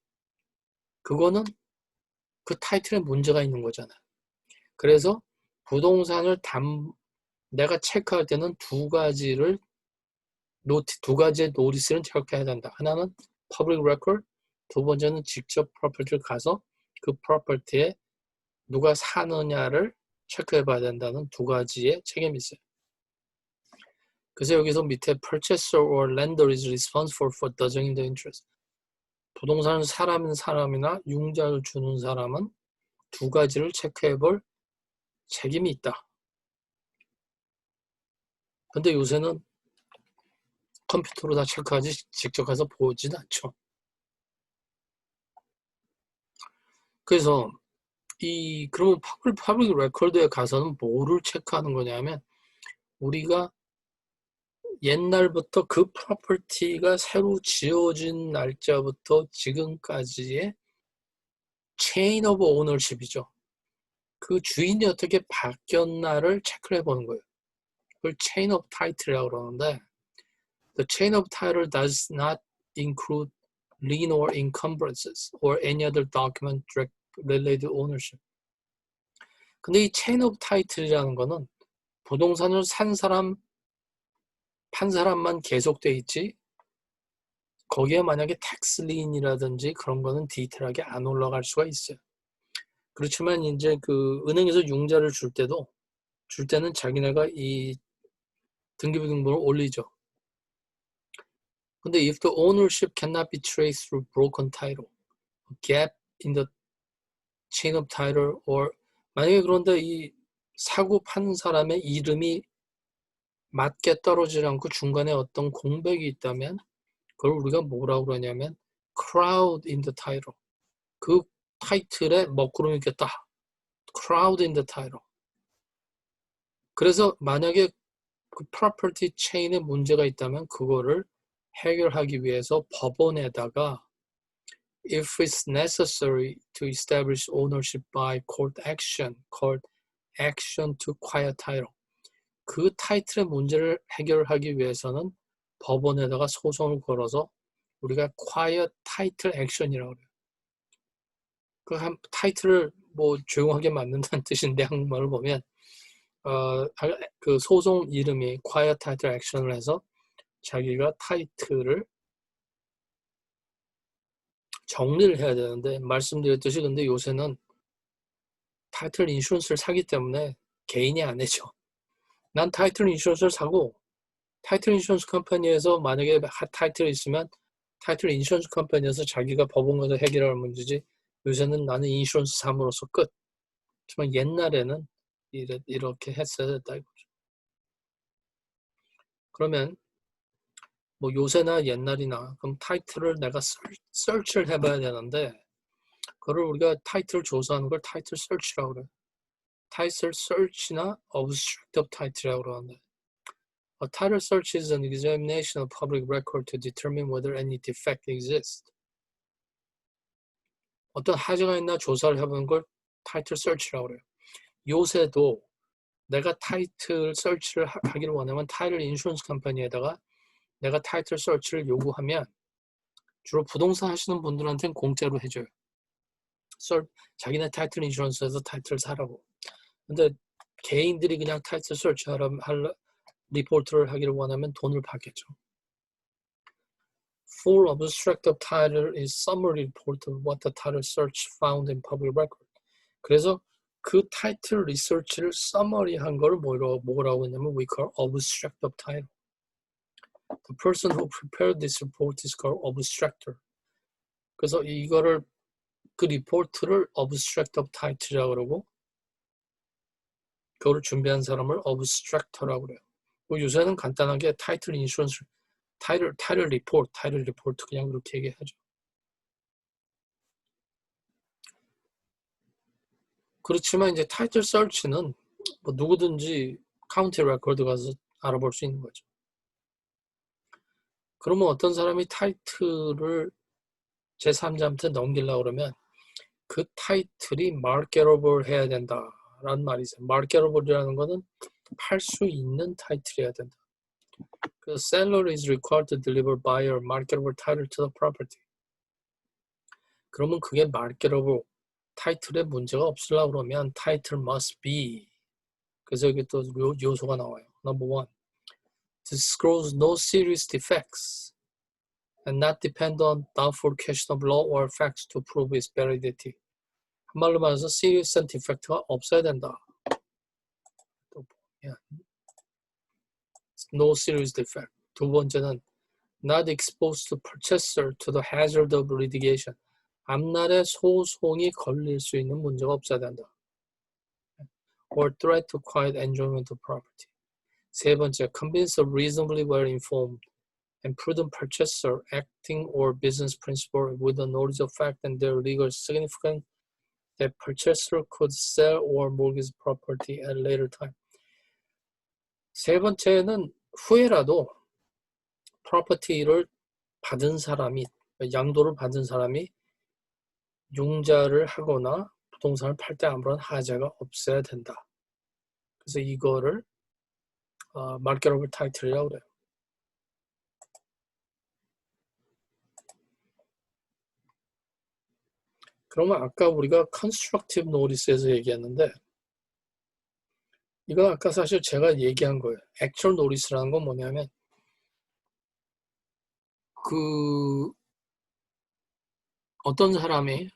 그거는 그 타이틀에 문제가 있는 거잖아요. 그래서 부동산을 내가 체크할 때는 두 가지의 노티스를 체크해야 된다. 하나는 public record, 두 번째는 직접 프로퍼티를 가서 그 프로퍼티에 누가 사느냐를 체크해 봐야 된다는 두 가지의 책임이 있어요. 그래서 여기서 밑에 purchaser or lender is responsible for doing the interest. 부동산을 사람이나 융자를 주는 사람은 두 가지를 체크해 볼 책임이 있다. 근데 요새는 컴퓨터로 다 체크하지 직접 가서 보진 않죠. 그래서 그러면 퍼블릭 레코드에 가서는 뭐를 체크하는 거냐면 우리가 옛날부터 그 프로퍼티가 새로 지어진 날짜부터 지금까지의 체인 오브 오너십이죠. 그 주인이 어떻게 바뀌었나를 체크를 해보는 거예요. 그걸 체인 오브 타이틀이라고 그러는데 The chain of title does not include lien or encumbrances or any other document related to ownership. 근데 이 chain of title이라는 거는 부동산을 산 사람, 판 사람만 계속돼 있지 거기에 만약에 tax lien이라든지 그런 거는 디테일하게 안 올라갈 수가 있어요. 그렇지만 이제 그 은행에서 융자를 줄 때는 자기네가 이 등기부등본을 올리죠. 근데 if the ownership cannot be traced through broken title, a gap in the chain of title, or 만약에 그런데 이 사고 판 사람의 이름이 맞게 떨어지지 않고 중간에 어떤 공백이 있다면 그걸 우리가 뭐라고 그러냐면 crowd in the title. 그 타이틀에 먹구름이 꼈다. crowd in the title. 그래서 만약에 그 property chain에 문제가 있다면 그거를 해결하기 위해서 법원에다가 if it's necessary to establish ownership by court action to quiet title. 그 타이틀의 문제를 해결하기 위해서는 법원에다가 소송을 걸어서 우리가 quiet title action이라고 그래요. 그 타이틀을 뭐 조용하게 만든다는 뜻인데 한국말을 보면 그 소송 이름이 quiet title action을 해서 자기가 타이틀을 정리를 해야 되는데 말씀드렸듯이 근데 요새는 타이틀 인슈런스를 사기 때문에 개인이 안 해죠. 난 타이틀 인슈런스를 사고 타이틀 인슈런스 컴퍼니에서 만약에 타이틀이 있으면 타이틀 인슈런스 컴퍼니에서 자기가 법원에서 해결할 문제지 요새는 나는 인슈런스 사무로서 끝. 하지만 옛날에는 이렇게 했어야 됐다 이거죠. 그러면 뭐 요새나 옛날이나 그럼 타이틀을 내가 서치를 해봐야 되는데 그걸 우리가 타이틀 조사하는 걸 타이틀 서치라고 그래. 타이틀 서치나 obstructive title이라고 그러는데 A title search is an examination of public record to determine whether any defect exists. 어떤 하자가 있나 조사를 해보는 걸 타이틀 서치라고 그래요. 요새도 내가 타이틀 서치를 하기를 원하면 타이틀 인슈런스 컴퍼니에다가 내가 타이틀 서치를 요구하면 주로 부동산 하시는 분들한테는 공짜로 해줘요. 자기네 타이틀 인슈런스에서 타이틀 사라고. 근데 개인들이 그냥 타이틀 서치 리포트를 하기를 원하면 돈을 받겠죠. Full abstract of title is summary report of what the title search found in public record. 그래서 그 타이틀 리서치를 서머리한 걸 뭐라고 했냐면 we call abstract of title. The person who prepared this report is called abstractor. 그래서 이거를 그 리포트를 abstract of title이라고 그러고 그거를 준비한 사람을 abstractor라고 그래요. 뭐 요새는 간단하게 타이틀 인슈런스 타이틀 리포트 그냥 그렇게 얘기하죠. 그렇지만 이제 타이틀 서치는 뭐 누구든지 카운티 레코드 가서 알아볼 수 있는 거죠. 그러면 어떤 사람이 타이틀을 제3자한테 넘기려고 그러면 그 타이틀이 marketable 해야 된다라는 말이 있어요. marketable이라는 거는 팔 수 있는 타이틀이어야 된다. 그 seller is required to deliver buyer marketable title to the property. 그러면 그게 marketable 타이틀에 문제가 없으려고 그러면 title must be. 그래서 여기 또 요소가 나와요. Number one, disclose no serious defects and not depend on doubtful question of law or facts to prove its validity. 한말로 말해서 serious한 defect가 없어야 된다. 또 보면 no serious defect. 두 번째는 not exposed to purchaser to the hazard of litigation. 앞날에 소송이 걸릴 수 있는 문제가 없어야 된다. or threat to quiet enjoyment of property. 세 번째, convince a reasonably well-informed and prudent purchaser acting or business principal with a knowledge of fact and their legal significance that purchaser could sell or mortgage property at a later time. 세 번째는 후에라도 프로퍼티를 받은 사람이 양도를 받은 사람이 융자를 하거나 부동산을 팔 때 아무런 하자가 없어야 된다. 그래서 이거를 marketable title이라고 그래요. 그러면 아까 우리가 constructive notice에서 얘기했는데 이건 아까 사실 제가 얘기한 거예요. actual notice라는 건 뭐냐면 그 어떤 사람이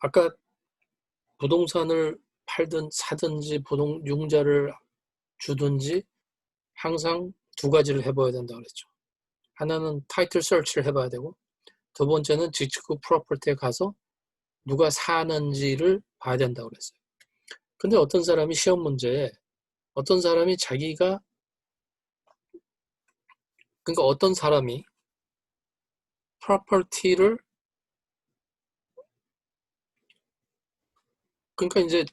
아까 부동산을 팔든 사든지 융자를 주든지 항상 두 가지를 해봐야 된다 그랬죠. 하나는 타이틀 서치를 해봐야 되고 두 번째는 직접 프로퍼티에 가서 누가 사는지를 봐야 된다고 그랬어요. 근데 어떤 사람이 시험 문제에 어떤 사람이 자기가 그러니까 어떤 사람이 프로퍼티를 그러니까 이제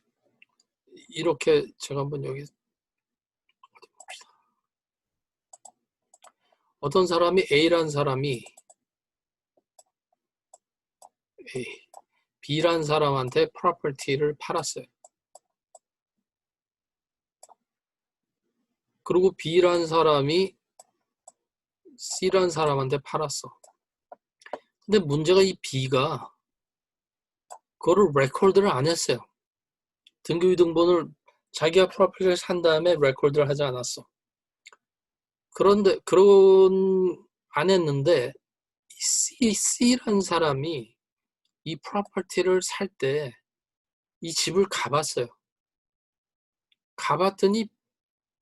이렇게 제가 한번 여기 봅시다. 어떤 사람이 A라는 사람이 B라는 사람한테 프로퍼티를 팔았어요. 그리고 B라는 사람이 C라는 사람한테 팔았어. 근데 문제가 이 B가 그거를 레코드를 안 했어요. 등기부등본을 자기가 프로퍼티를 산 다음에 레코드를 하지 않았어. 그런데 안 했는데 C라는 사람이 이 프로퍼티를 살 때 이 집을 가봤어요. 가봤더니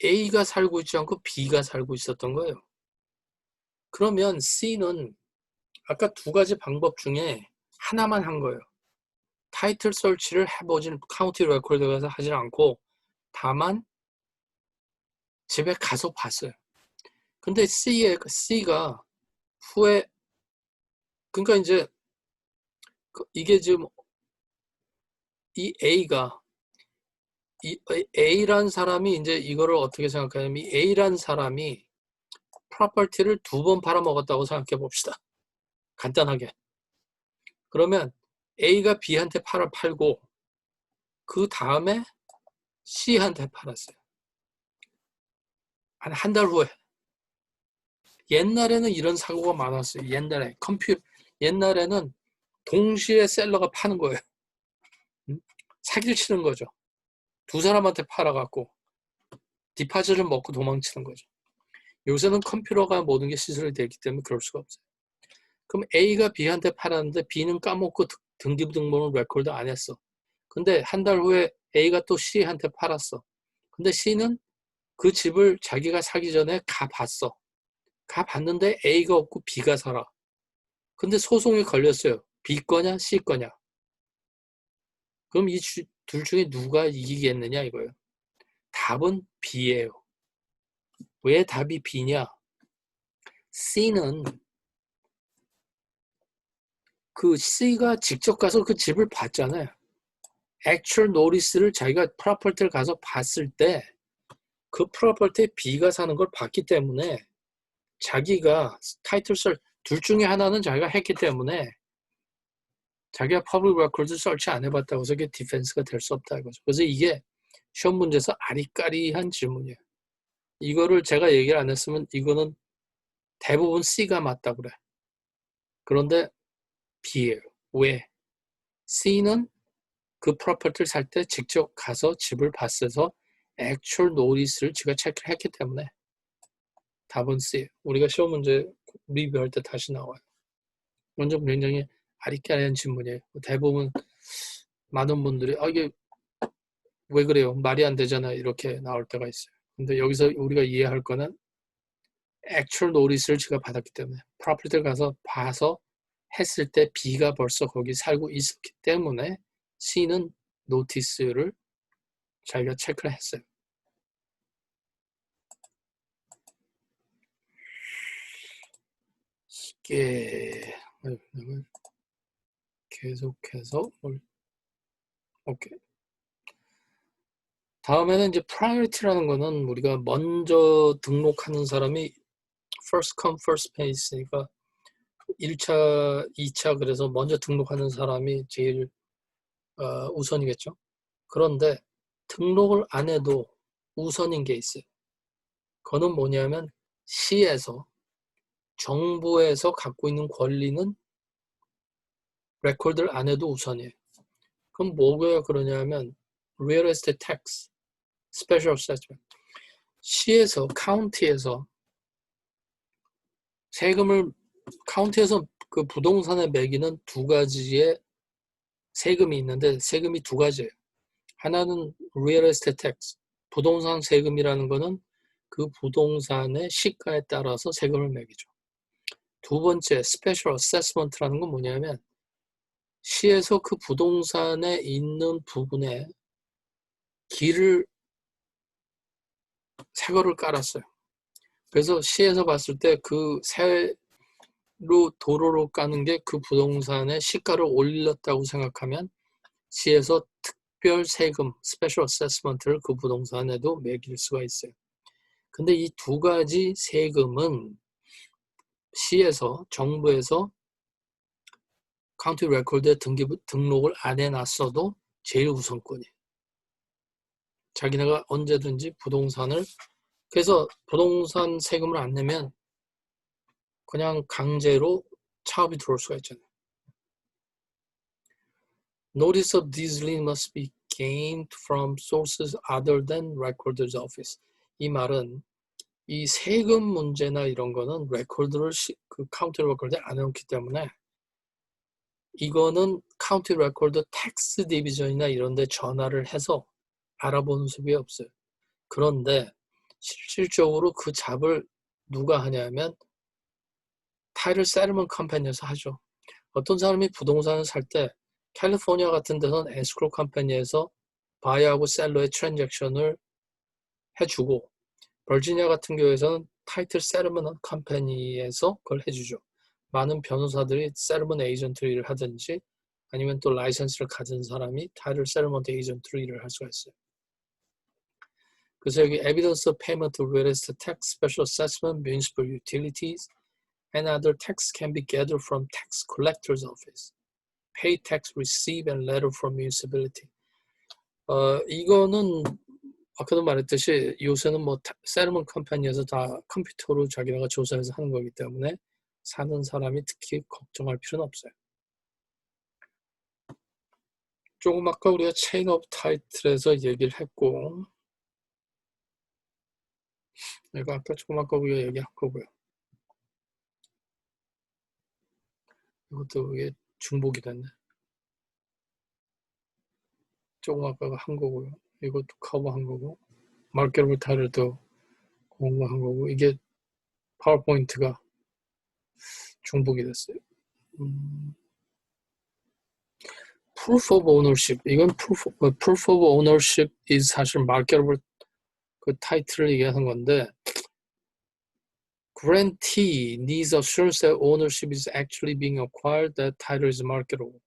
A가 살고 있지 않고 B가 살고 있었던 거예요. 그러면 C는 아까 두 가지 방법 중에 하나만 한 거예요. 타이틀 설치를 해보진 카운티 레코드 가서 하지 않고 다만 집에 가서 봤어요. 근데 C가 후에 그러니까 이제 이게 지금 이 A란 사람이 이제 이거를 어떻게 생각하냐면 이 A란 사람이 프로퍼티를 2번 팔아먹었다고 생각해 봅시다. 간단하게. 그러면 A가 B한테 팔고 그 다음에 C한테 팔았어요. 한 달 후에. 옛날에는 이런 사고가 많았어요. 옛날에는 동시에 셀러가 파는 거예요. 사기를 치는 거죠. 두 사람한테 팔아갖고 디파즈를 먹고 도망치는 거죠. 요새는 컴퓨터가 모든 게 시설이 되기 때문에 그럴 수가 없어요. 그럼 A가 B한테 팔았는데 B는 까먹고 등기부등본을 레코드 안 했어. 근데 한 달 후에 A가 또 C한테 팔았어. 근데 C는 그 집을 자기가 사기 전에 가봤어. 가봤는데 A가 없고 B가 살아. 근데 소송이 걸렸어요. B 거냐 C 거냐. 그럼 이 둘 중에 누가 이기겠느냐 이거예요. 답은 B예요. 왜 답이 B냐? C는 그 C가 직접 가서 그 집을 봤잖아요. 액츄얼 노리스를 자기가 프로퍼티를 가서 봤을 때 그 프로퍼티에 B가 사는 걸 봤기 때문에 자기가 타이틀 둘 중에 하나는 자기가 했기 때문에 자기가 퍼블릭 레코드 설치 안 해봤다고 해서 이게 디펜스가 될 수 없다 이거죠. 그래서 이게 시험 문제에서 아리까리한 질문이에요. 이거를 제가 얘기를 안 했으면 이거는 대부분 C가 맞다 그래. 그런데 B예요. 왜? C는 그 프로퍼티를 살 때 직접 가서 집을 봤어서 액츄얼 노리스를 지가 체크를 했기 때문에 답은 C. 우리가 시험 문제 리뷰할 때 다시 나와요. 먼저 굉장히 아리까리한 질문이에요. 대부분 많은 분들이 이게 왜 그래요? 말이 안 되잖아. 이렇게 나올 때가 있어요. 근데 여기서 우리가 이해할 거는 액츄얼 노리스를 지가 받았기 때문에 프로퍼티를 가서 봐서 했을 때 B가 벌써 거기 살고 있었기 때문에 C는 노티스를 자기가 체크를 했어요. 이게 계속해서 오케이. 다음에는 이제 priority라는 거는 우리가 먼저 등록하는 사람이 first come first base니까 1차, 2차 그래서 먼저 등록하는 사람이 제일 우선이겠죠. 그런데 등록을 안 해도 우선인 게 있어요. 그거는 뭐냐면 시에서 정부에서 갖고 있는 권리는 레코드를 안 해도 우선이에요. 그럼 뭐가 그러냐면 real estate tax, special assessment. 시에서 카운티에서 세금을 카운티에서 그 부동산에 매기는 두 가지의 세금이 있는데 세금이 두 가지예요. 하나는 real estate tax, 부동산 세금이라는 거는 그 부동산의 시가에 따라서 세금을 매기죠. 두 번째 special assessment라는 건 뭐냐면 시에서 그 부동산에 있는 부분에 길을 새 거를 깔았어요. 그래서 시에서 봤을 때 그 새로 도로로 까는 게 그 부동산의 시가를 올렸다고 생각하면 시에서 특별 세금, 스페셜 어세스먼트를 그 부동산에도 매길 수가 있어요. 근데 이 두 가지 세금은 시에서, 정부에서 카운티 레코드에 등록을 안 해놨어도 제일 우선권이에요. 자기네가 언제든지 부동산을 그래서 부동산 세금을 안 내면 그냥 강제로 차업이 들어올 수가 있잖아요. Notice of this lien must be gained from sources other than recorder's office. 이 말은 이 세금 문제나 이런 거는 레코드를 그 카운티 레코드에 안 해놓기 때문에 이거는 카운티 레코드 텍스 디비전이나 이런 데 전화를 해서 알아보는 수가 없어요. 그런데 실질적으로 그 잡을 누가 하냐면 타이틀 세틀먼트 컴퍼니에서 하죠. 어떤 사람이 부동산을 살 때 캘리포니아 같은 데서는 에스크로 컴퍼니에서 바이하고 셀러의 트랜잭션을 해주고 버지니아 같은 경우에서는 타이틀 세틀먼트 컴퍼니에서 그걸 해주죠. 많은 변호사들이 세틀먼트 에이전트로 일을 하든지 아니면 또 라이선스를 가진 사람이 타이틀 세틀먼트 에이전트로 일을 할 수가 있어요. 그래서 여기 evidence of payment relates to tax, special assessment, municipal utilities, and other tax can be gathered from tax collector's office. Pay tax, receive, and letter from municipality. 이거는 아까도 말했듯이 요새는 뭐 세르먼 컴퍼니에서 다 컴퓨터로 자기네가 조사해서 하는 거기 때문에 사는 사람이 특히 걱정할 필요는 없어요. 조금 아까 우리가 체인 오브 타이틀에서 얘기를 했고 이거 아까 조금 아까 우리가 얘기한 거고요. 이것도 이게 중복이 됐네. 조금 아까 한 거고요. 이것도 커버한 거고 마켓 타이틀도 공부한 거고 이게 파워포인트가 중복이 됐어요. Proof of ownership. 이건 proof of ownership is 사실 marketable 그 타이틀을 얘기하는 건데 grantee needs assurance that ownership is actually being acquired, that title is marketable.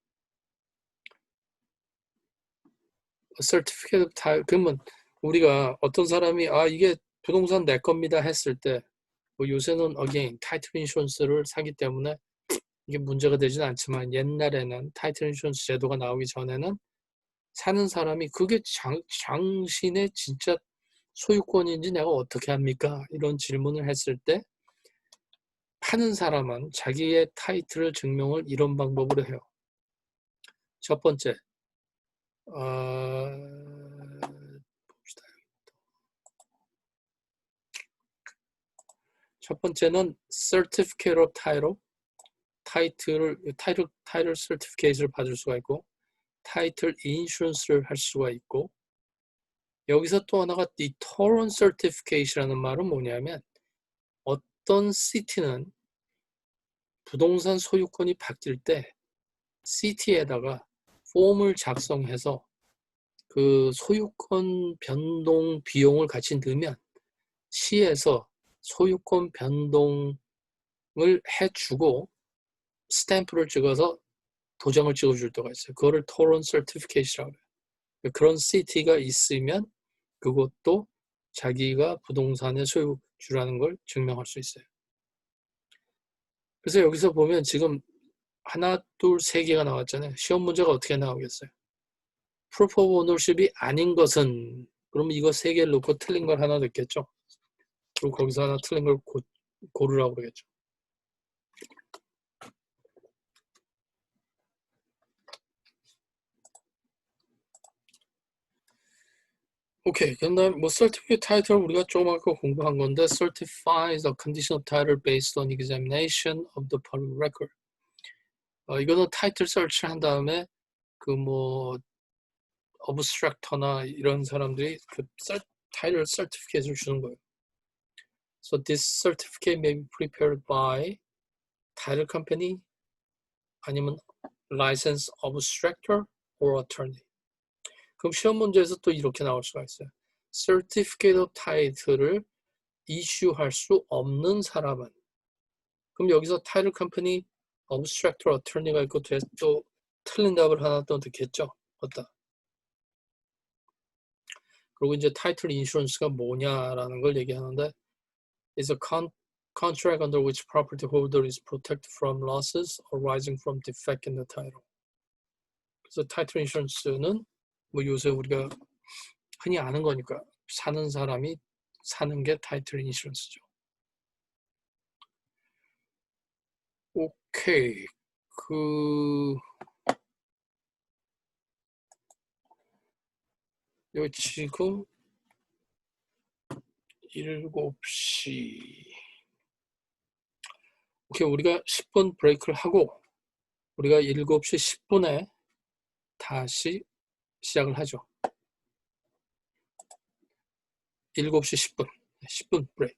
A certificate of title. 그러면 우리가 어떤 사람이 이게 부동산 내 겁니다 했을 때 뭐 요새는 again 타이틀 인슈런스를 사기 때문에 이게 문제가 되진 않지만 옛날에는 타이틀 인슈런스 제도가 나오기 전에는 사는 사람이 그게 당신의 진짜 소유권인지 내가 어떻게 합니까? 이런 질문을 했을 때 파는 사람은 자기의 타이틀을 증명을 이런 방법으로 해요. 첫 번째, 봅시다. 첫 번째는 Certificate of Title, 타이틀 certificate를 받을 수가 있고 타이틀 인슈런스를 할 수가 있고 여기서 또 하나가 이 Torrent Certificate라는 말은 뭐냐면 어떤 시티는 부동산 소유권이 바뀔 때 시티에다가 폼을 작성해서 그 소유권 변동 비용을 같이 넣으면 시에서 소유권 변동을 해주고 스탬프를 찍어서 도장을 찍어줄 때가 있어요. 그거를 토론 서티피케이트라고 해요. 그런 시티가 있으면 그것도 자기가 부동산의 소유주라는 걸 증명할 수 있어요. 그래서 여기서 보면 지금 하나, 둘, 세 개가 나왔잖아요. 시험 문제가 어떻게 나오겠어요? Proof of ownership이 아닌 것은 그럼 이거 세 개를 놓고 틀린 걸 하나 넣겠죠. 그리고 거기서 하나 틀린 걸 고르라고 그러겠죠. 오케이. 그다음에 뭐 certificate title 우리가 조금 아까 공부한 건데 certifies a conditional title based on examination of the public record. 이거는 타이틀 설치를 한 다음에 그 뭐 어브스트랙터나 이런 사람들이 그 타이틀 서티피케이트를 주는 거예요. So this certificate may be prepared by title company 아니면 licensed abstractor or attorney. 그럼 시험 문제에서 또 이렇게 나올 수가 있어요. Certificate of Title를 이슈할 수 없는 사람은 그럼 여기서 타이틀 컴퍼니 abstractor attorney가 있고 또 틀린 답을 하나 또 넣겠죠. 맞다. 그리고 이제 타이틀 인슈런스가 뭐냐라는 걸 얘기하는데 is a contract under which property holder is protected from losses arising from defect in the title. 그래서 타이틀 인슈런스는 뭐 요새 우리가 흔히 아는 거니까 사는 사람이 사는 게 타이틀 인슈런스죠. 오케이. 여기 지금 7시. 오케이. 우리가 10분 브레이크를 하고 우리가 7시 10분에 다시 시작을 하죠. 7시 10분. 10분 브레이크.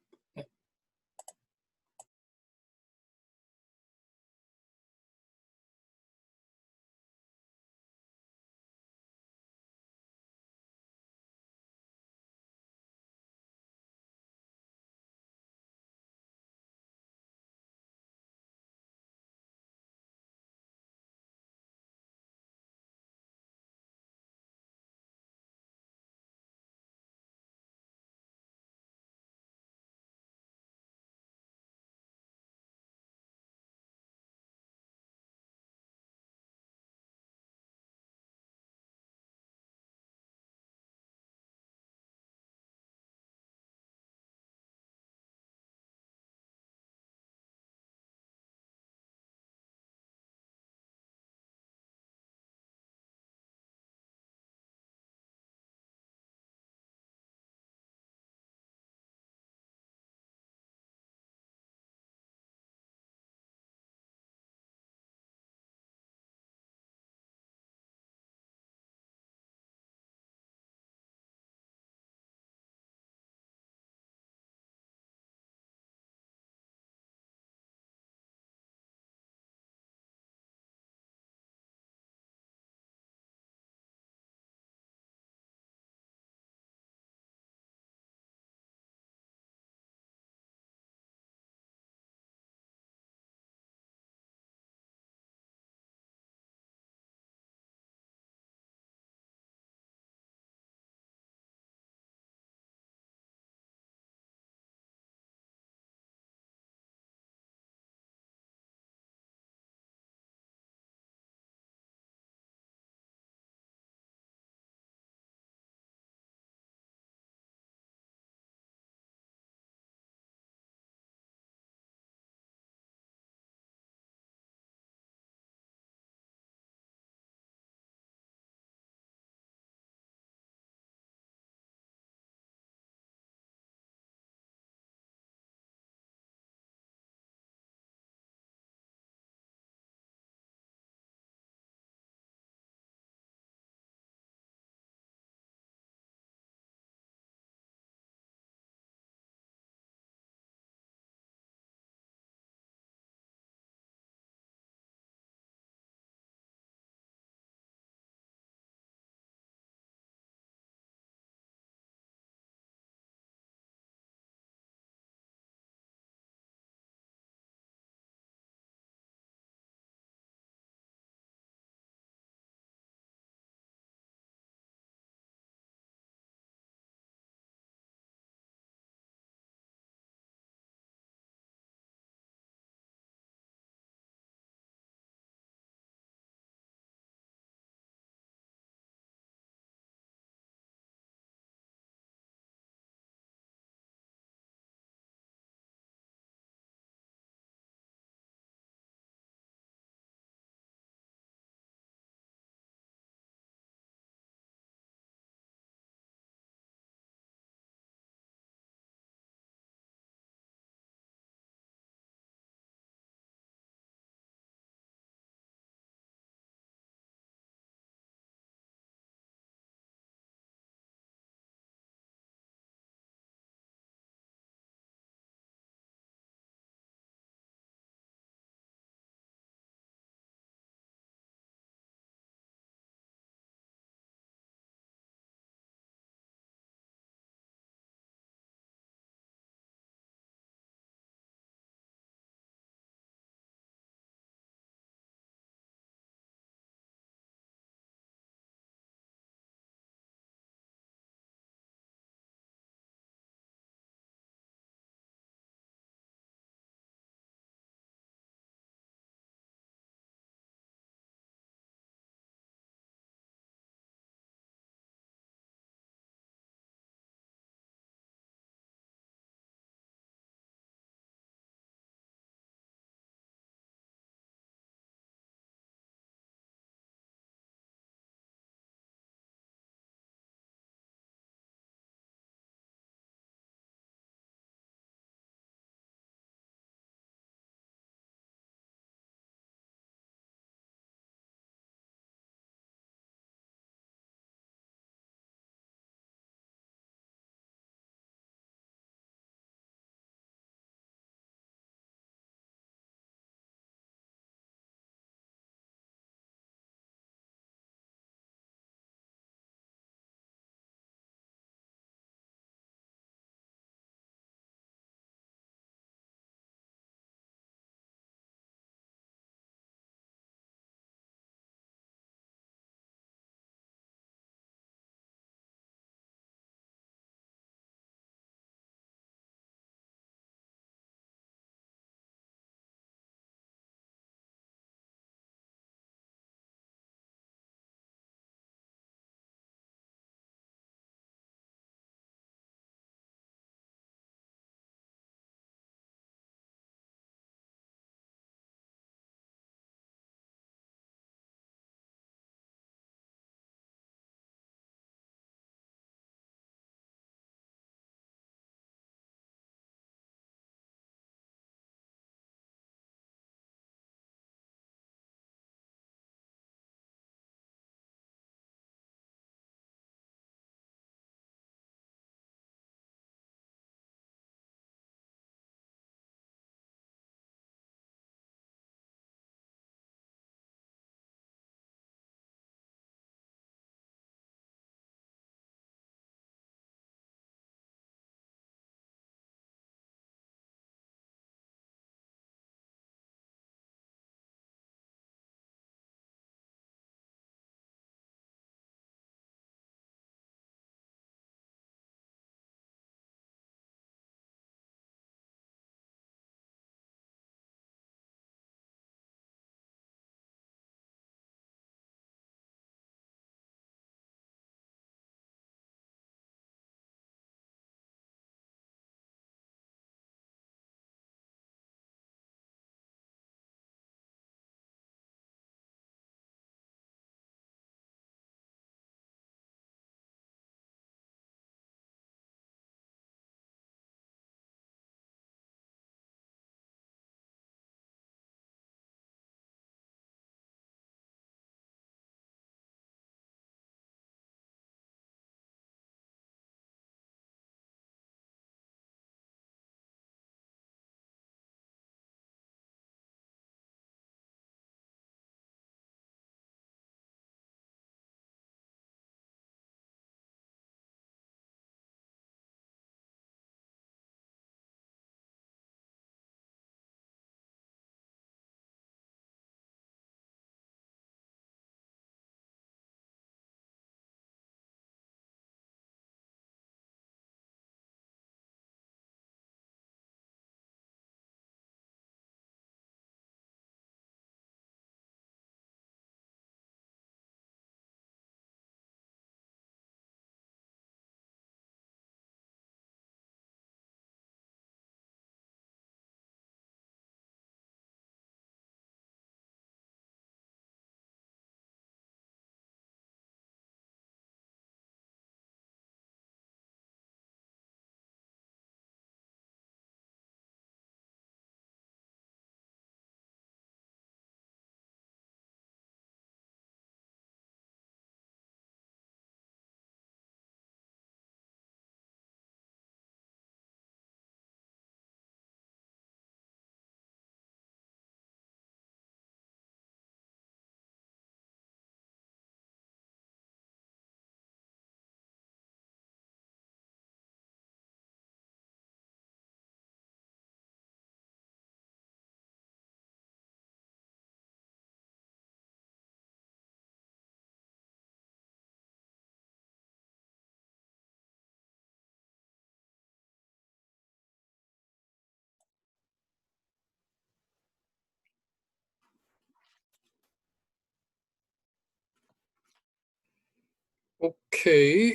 오케이.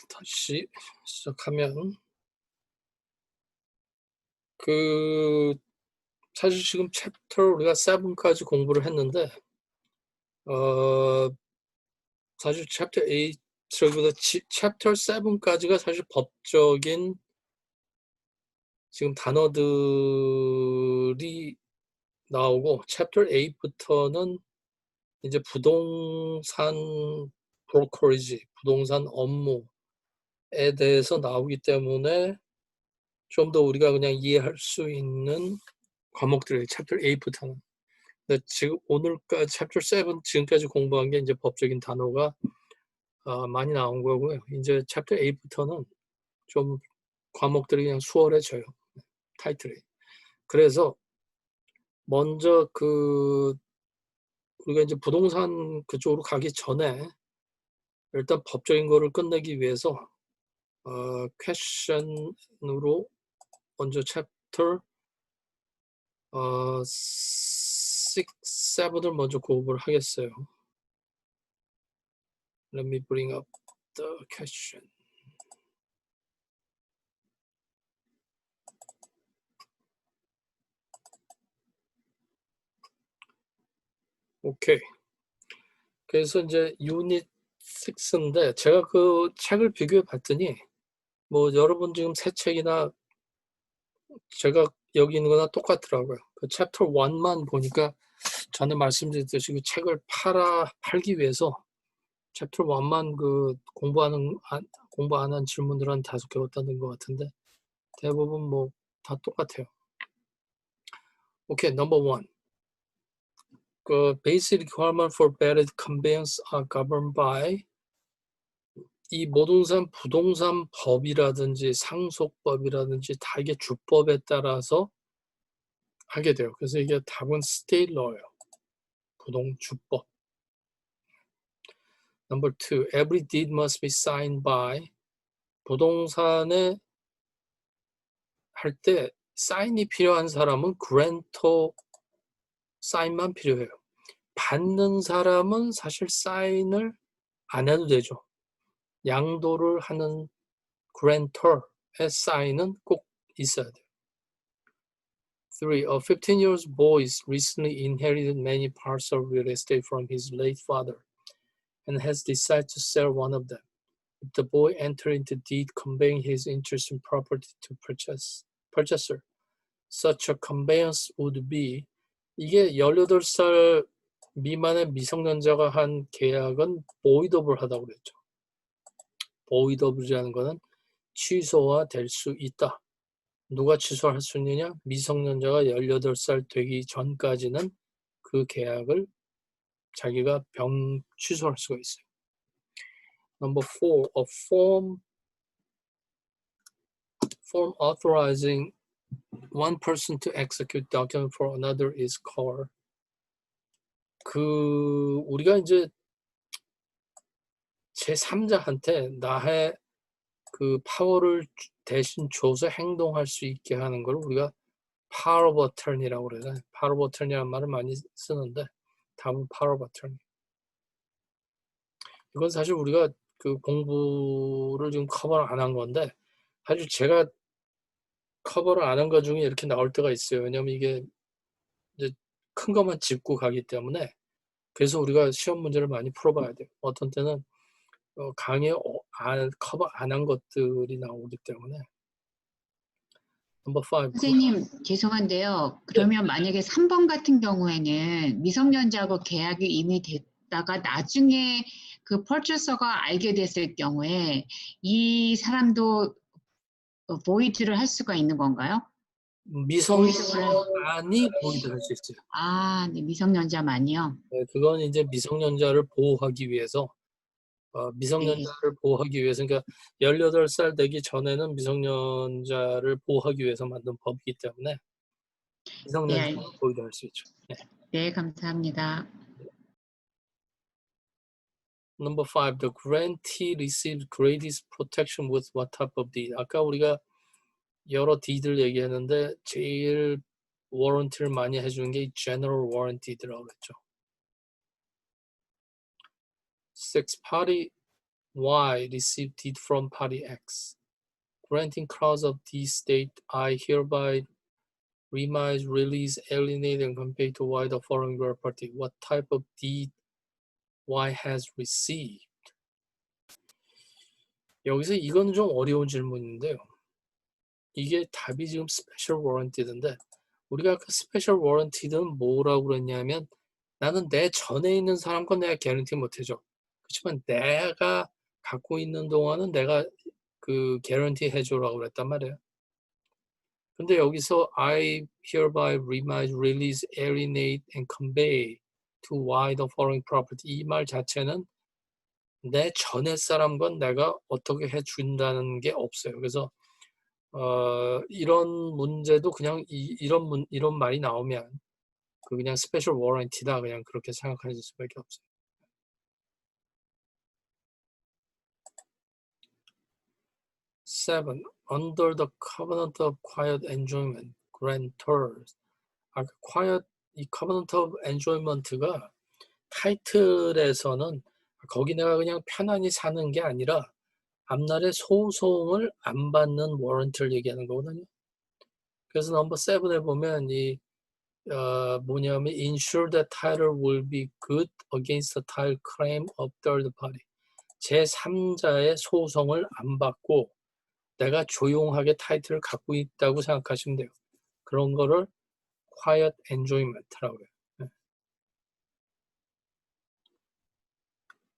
다시 시작하면 사실 지금 챕터 우리가 7까지 공부를 했는데 사실 챕터 8 저기보다 챕터 7까지가 사실 법적인 지금 단어들이 나오고 챕터 8부터는 이제 부동산 브로커리지, 부동산 업무에 대해서 나오기 때문에 좀 더 우리가 그냥 이해할 수 있는 과목들이에요. 챕터 8부터는. 근데 지금 오늘까지 챕터 7 지금까지 공부한 게 이제 법적인 단어가 많이 나온 거고요. 이제 챕터 8부터는 좀 과목들이 그냥 수월해져요. 타이틀이. 그래서 먼저 우리가 이제 부동산 그쪽으로 가기 전에 일단 법적인 거를 끝내기 위해서 퀘션으로 먼저 챕터 6, 7을 먼저 공부를 하겠어요. Let me bring up the question. 오케이. 그래서 이제 유닛 6인데 제가 그 책을 비교해 봤더니 뭐 여러분 지금 새 책이나 제가 여기 있는 거나 똑같더라고요. 그 챕터 1만 보니까 전에 말씀드렸듯이 그 책을 팔기 위해서 챕터 1만 그 공부 안 한 질문들 한 5개 갖다 넣은 것 같은데 대부분 뭐 다 똑같아요. 오케이, 넘버 1. 그 basic requirement for valid conveyance are governed by 이 부동산 법이라든지 상속법이라든지 다 이게 주법에 따라서 하게 돼요. 그래서 이게 답은 state law예요. 주법. Number 2, every deed must be signed by 부동산에 할 때 사인이 필요한 사람은 grantor 사인만 필요해요. 받는 사람은 사실 사인을 안 해도 되죠. 양도를 하는 grantor의 사인은 꼭 있어야 돼요. 3. A 15-year-old boy recently inherited many parts of real estate from his late father and has decided to sell one of them. If the boy entered into deed conveying his interest in property to purchaser, such a conveyance would be 이게 18살 미만의 미성년자가 한 계약은 voidable하다고 그랬죠. voidable이라는 거는 취소가 될 수 있다. 누가 취소할 수 있느냐? 미성년자가 18살 되기 전까지는 그 계약을 자기가 취소할 수가 있어요. Number 4, a form authorizing one person to execute document for another is called 우리가 이제 제3자한테 나의 그 파워를 대신 줘서 행동할 수 있게 하는 걸 우리가 power of attorney라고 그래요. power of attorney라는 말을 많이 쓰는데 답은 power of attorney. 이건 사실 우리가 그 공부를 지금 커버를 안 한 건데 사실 제가 커버를 안 한 것 중에 이렇게 나올 때가 있어요. 왜냐면 이게 이제 큰 것만 짚고 가기 때문에 그래서 우리가 시험 문제를 많이 풀어봐야 돼요. 어떤 때는 강의에 커버 안 한 것들이 나오기 때문에. 넘버 5. 선생님 죄송한데요. 그러면 만약에 3번 같은 경우에는 미성년자하고 계약이 이미 됐다가 나중에 그 퍼체서가 알게 됐을 경우에 이 사람도 보이드를 할 수가 있는 건가요? 미성년자만이 보이드할 수 있어요. 아, 네, 미성년자만이요? 네, 그건 이제 미성년자를 보호하기 위해서 미성년자를 보호하기 위해서 그러니까 18살 되기 전에는 미성년자를 보호하기 위해서 만든 법이기 때문에 미성년자는 보이드할 수 있죠. 네. 네, 감사합니다. Number 5. The grantee receives greatest protection with what type of deed? 아까 우리가 여러 deed를 얘기했는데 제일 워런티를 많이 해주는 게 general warranty라고 그랬죠. 6. Party Y received deed from party X. Granting clause of D state I hereby remind, release, alienate, and convey to Y the following property. What type of deed Y has received? 여기서 이거는 좀 어려운 질문인데요. 이게 답이 지금 스페셜 워런티드인데 우리가 그 스페셜 워런티드는 뭐라고 그랬냐면 나는 내 전에 있는 사람 건 내가 개런티 못 해줘. 그렇지만 내가 갖고 있는 동안은 내가 그 개런티 해줘라고 그랬단 말이에요. 근데 여기서 I hereby remind, release, alienate, and convey to Y the following property. 이 말 자체는 내 전에 사람 건 내가 어떻게 해준다는 게 없어요. 그래서 이런 문제도 그냥 이런 말이 나오면 그 그냥 스페셜 워런티다 그냥 그렇게 생각하실 수밖에 없어요. Seven, under the covenant of quiet enjoyment, grantors. quiet 이 covenant of enjoyment가 타이틀에서는 거기 내가 그냥 편안히 사는 게 아니라 앞날에 소송을 안 받는 워런티를 얘기하는 거거든요. 그래서 넘버 7에 보면 뭐냐면 ensure that title will be good against the title claim of third party. 제3자의 소송을 안 받고 내가 조용하게 타이틀을 갖고 있다고 생각하시면 돼요. 그런 거를 quiet enjoyment라고 해요.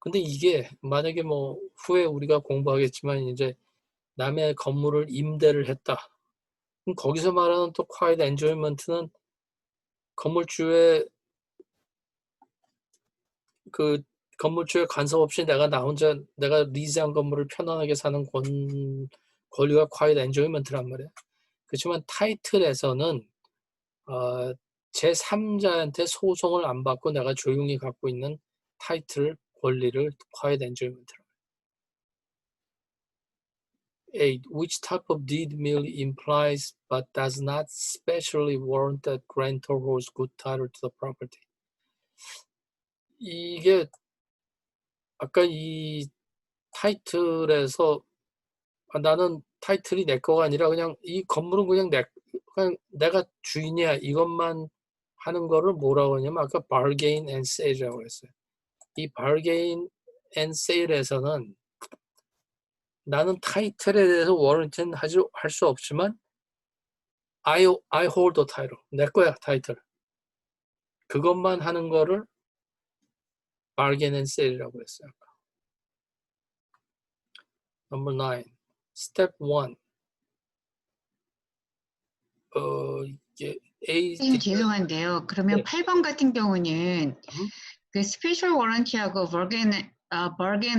근데 이게 만약에 뭐 후에 우리가 공부하겠지만 이제 남의 건물을 임대를 했다. 그럼 거기서 말하는 또 quiet enjoyment는 건물주의 그 건물주의 간섭 없이 내가 나 혼자 내가 리즈한 건물을 편안하게 사는 권리가 quiet enjoyment란 말이야. 그렇지만 타이틀에서는 제3자한테 소송을 안 받고 내가 조용히 갖고 있는 타이틀 권리를 quiet enjoyment라고 해요. 8. Which type of deed merely implies but does not specially warrant that grantor holds good title to the property. 이게 아까 이 타이틀에서 나는 타이틀이 내 거가 아니라 그냥 이 건물은 그냥 내가 주인이야 이것만 하는 거를 뭐라고 하냐면 아까 bargain and sale이라고 했어요. 이 bargain and sale에서는 나는 타이틀에 대해서 워런티는 할 수 없지만 I hold the title. 내 거야 타이틀. 그것만 하는 거를 bargain and sale이라고 했어요. Number 9. Step 1. 이게 선생님 죄송한데요. 그러면 네. 8번 같은 경우는 그 스페셜 워런티하고 bargain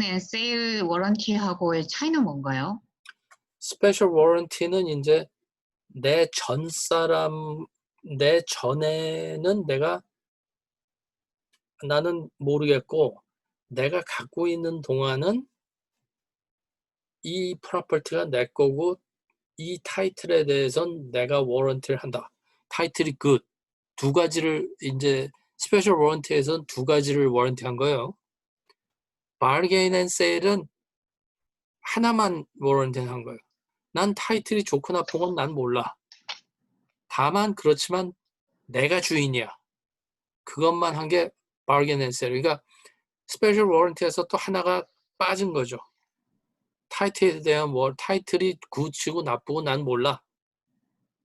and sale 워런티하고의 차이는 뭔가요? 스페셜 워런티는 이제 내 전에는 나는 모르겠고 내가 갖고 있는 동안은 이 프로퍼티가 내 거고 이 타이틀에 대해서는 내가 워런티를 한다. 타이틀이 good. 두 가지를 이제 스페셜 워런티에서는 두 가지를 워런티한 거예요. bargain and sale은 하나만 워런티한 거예요. 난 타이틀이 좋고 나쁜 건 난 몰라. 다만 그렇지만 내가 주인이야. 그것만 한 게 bargain and sale. 그러니까 스페셜 워런티에서 또 하나가 빠진 거죠. 타이틀에 대한 타이틀이 굿이고 나쁘고 난 몰라.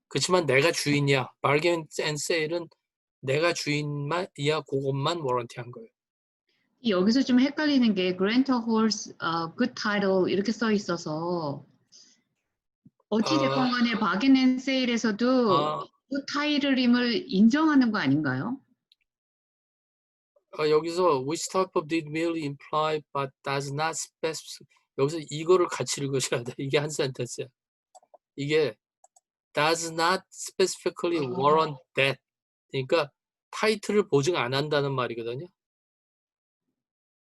그렇지만 내가 주인이야. bargain and sale은 내가 주인만이야. 그것만 워런티한 거예요. 여기서 좀 헷갈리는 게 grantor holds good title 이렇게 써 있어서 어찌됐건 간에 bargain and sale에서도 good title임을 인정하는 거 아닌가요? 여기서 which type of deed merely imply but does not specify. 여기서 이거를 같이 읽으셔야 돼. 이게 한 센텐스야. 이게 does not specifically warrant that. 그러니까 타이틀을 보증 안 한다는 말이거든요.